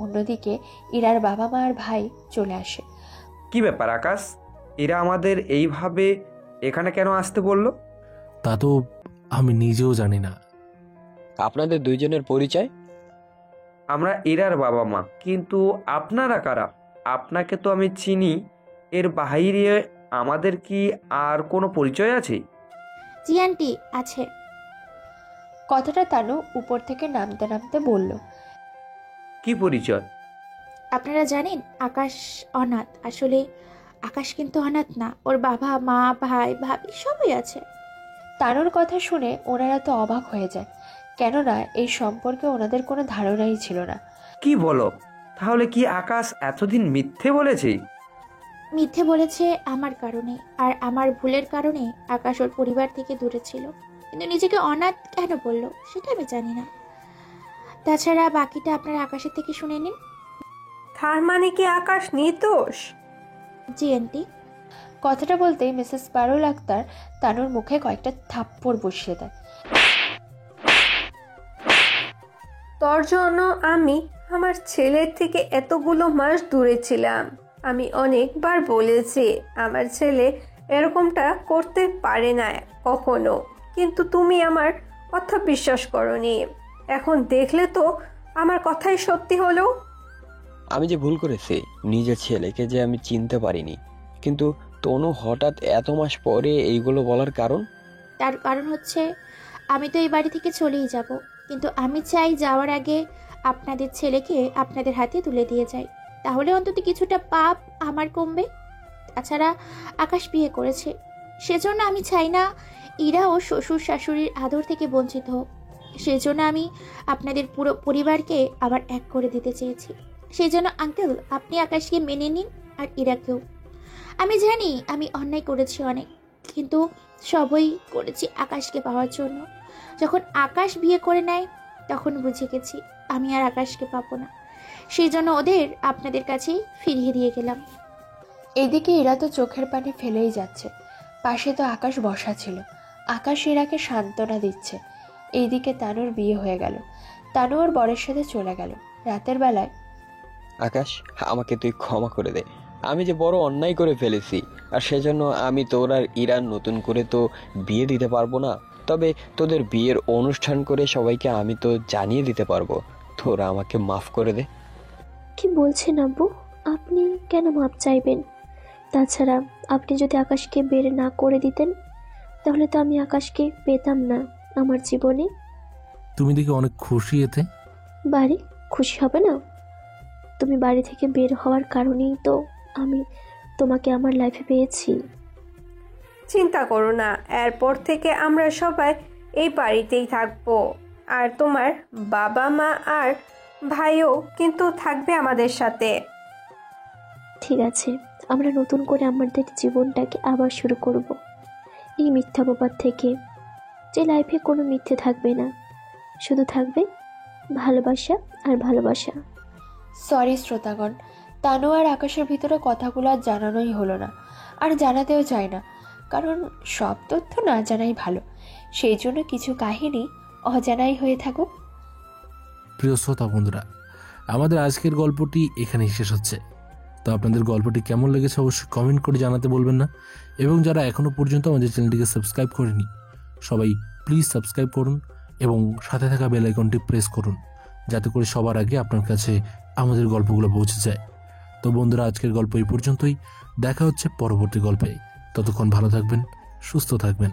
Speaker 1: অন্যদিকে ইরার বাবা মা আর ভাই চলে আসে।
Speaker 9: কি ব্যাপার আকাশ, এরা আমাদের এইভাবে এখানে কেন আসতে বললো?
Speaker 3: তা তো আমি নিজেও জানি না।
Speaker 7: আপনাদের দুইজনের পরিচয়?
Speaker 9: আমরা এরার বাবা মা, কিন্তু আপনারা কারা? আপনাকে তো আমি চিনি, এর বাইরে আমাদের কি আর কোনো পরিচয় আছে?
Speaker 4: জি আন্টি, আছে।
Speaker 1: কথাটা তানু উপর থেকে নামতে নামতে বলল।
Speaker 9: কি পরিচয়?
Speaker 4: আপনারা জানেন আকাশ অনাথ। আসলে আকাশ কিন্তু অনাথ না, ওর বাবা মা ভাই ভাবি সবাই আছে।
Speaker 1: তানুর কথা শুনে ওনারা তো অবাক হয়ে যায়, কেননা এই সম্পর্কে ওনাদের কোনো ধারণাই ছিল না।
Speaker 9: কি বলো? তাহলে কি আকাশ এতদিন মিথ্যে বলেছে?
Speaker 4: মিথ্যে বলেছে আমার কারণে, আর আমার ভুলের কারণে আকাশ ওর পরিবার থেকে দূরে ছিল। কিন্তু নিজেকে অনাথ কেন বললো সেটা আমি জানি না। তাছাড়া বাকিটা আপনারা আকাশের থেকে শুনে নিন।
Speaker 8: তার মানে কি আকাশ নির্দোষ?
Speaker 4: জি আন্টি।
Speaker 1: কথাটা বলতেই মিসেস পারুল আক্তার তানুর মুখে কয়েকটা থাপ্পড় বসিয়ে দেয়।
Speaker 8: তোর জন্য আমি আমার ছেলের থেকে এতগুলো মাস দূরে ছিলাম। আমি অনেকবার বলেছি আমার ছেলে এরকমটা করতে পারে না কখনো, কিন্তু তুমি আমার কথা বিশ্বাস করনি। এখন দেখলে তো আমার কথাই সত্যি হলো।
Speaker 7: আমি যে ভুল করেছি, নিজের ছেলেকে যে আমি চিনতে পারিনি। কিন্তু তনু হঠাৎ এত মাস পরে এইগুলো বলার কারণ?
Speaker 4: তার কারণ হচ্ছে আমি তো এই বাড়ি থেকে চলেই যাব, কিন্তু আমি চাই যাওয়ার আগে আপনাদের ছেলেকে আপনাদের হাতে তুলে দিয়ে যাই, তাহলে অন্তত কিছুটা পাপ আমার কমবে। তাছাড়া আকাশ বিয়ে করেছে, সেজন্য আমি চাই না ইরা ও শ্বশুর শাশুড়ির আদর থেকে বঞ্চিত হোক। সেজন্য আমি আপনাদের পুরো পরিবারকে আবার এক করে দিতে চেয়েছি। সেই জন্য আঙ্কেল, আপনি আকাশকে মেনে নিন, আর ইরাকেও। আমি জানি আমি অন্যায় করেছি অনেক, কিন্তু সবই করেছি আকাশকে পাওয়ার জন্য। যখন আকাশ বিয়ে করে নেয় তখন বুঝে গেছি আমি আর আকাশকে পাবো না। সেই জন্য ওদের আপনাদের কাছেই ফিরিয়ে দিয়ে গেলাম।
Speaker 1: এদিকে ইরা তো চোখের পানি ফেলেই যাচ্ছে। পাশে তো আকাশ বসা ছিল। আকাশ ইরাকে সান্ত্বনা দিচ্ছে। এইদিকে তানুর বিয়ে হয়ে গেল। তানু ওর বরের সাথে চলে গেল। রাতের বেলায়,
Speaker 7: আকাশ, আমাকে তুই ক্ষমা করে দে। আমি যে বড় অন্যায় করে ফেলেছি, আর সেজন্য আমি তোর আর ইরান নতুন করে তো বিয়ে দিতে পারবো না। তবে তোদের বিয়ের অনুষ্ঠান করে সবাইকে আমি তো জানিয়ে দিতে পারবো। তোরা আমাকে মাফ করে দে।
Speaker 11: কি বলছেন আব্বু? আপনি কেন মাপ চাইবেন? তাছাড়া আপনি যদি আকাশকে বের না করে দিতেন তাহলে তো আমি আকাশকে পেতাম না আমার জীবনে।
Speaker 3: তুমি দেখি অনেক খুশি এতে।
Speaker 11: বাড়ি খুশি হবে না? তুমি বাড়ি থেকে বের হওয়ার কারণেই তো আমি তোমাকে আমার লাইফে পেয়েছি।
Speaker 8: চিন্তা করো না, এরপর থেকে আমরা সবাই এই বাড়িতেই থাকবো, আর তোমার বাবা মা আর ভাইও কিন্তু থাকবে আমাদের সাথে।
Speaker 11: ঠিক আছে, আমরা নতুন করে আমাদের জীবনটাকে আবার শুরু করব, এই মিথ্যা অপবাদ থেকে, যে লাইফে কোনো মিথ্যে থাকবে না, শুধু থাকবে ভালোবাসা আর ভালোবাসা।
Speaker 1: সরি শ্রোতাগণ, তানু আর আকাশের ভিতরে কথাগুলো আর জানানোই হলো না, আর জানাতেও চায় না, কারণ সব তথ্য না জানাই ভালো। সেই জন্য কিছু কাহিনী অজানাই হয়ে থাকুক।
Speaker 3: প্রিয় শ্রোতা বন্ধুরা, আমাদের আজকের গল্পটি এখানেই শেষ হচ্ছে। তো আপনাদের গল্পটি কেমন লেগেছে অবশ্যই কমেন্ট করে জানাতে বলবেন না, এবং যারা এখনও পর্যন্ত আমাদের চ্যানেলটিকে সাবস্ক্রাইব করেনি সবাই প্লিজ সাবস্ক্রাইব করুন এবং সাথে থাকা বেল আইকনটি প্রেস করুন, যাতে করে সবার আগে আপনার কাছে আমাদের গল্পগুলো পৌঁছে যায়। তো বন্ধুরা, আজকের গল্প এই পর্যন্তই। দেখা হচ্ছে পরবর্তী গল্পে। ততক্ষণ ভালো থাকবেন, সুস্থ থাকবেন।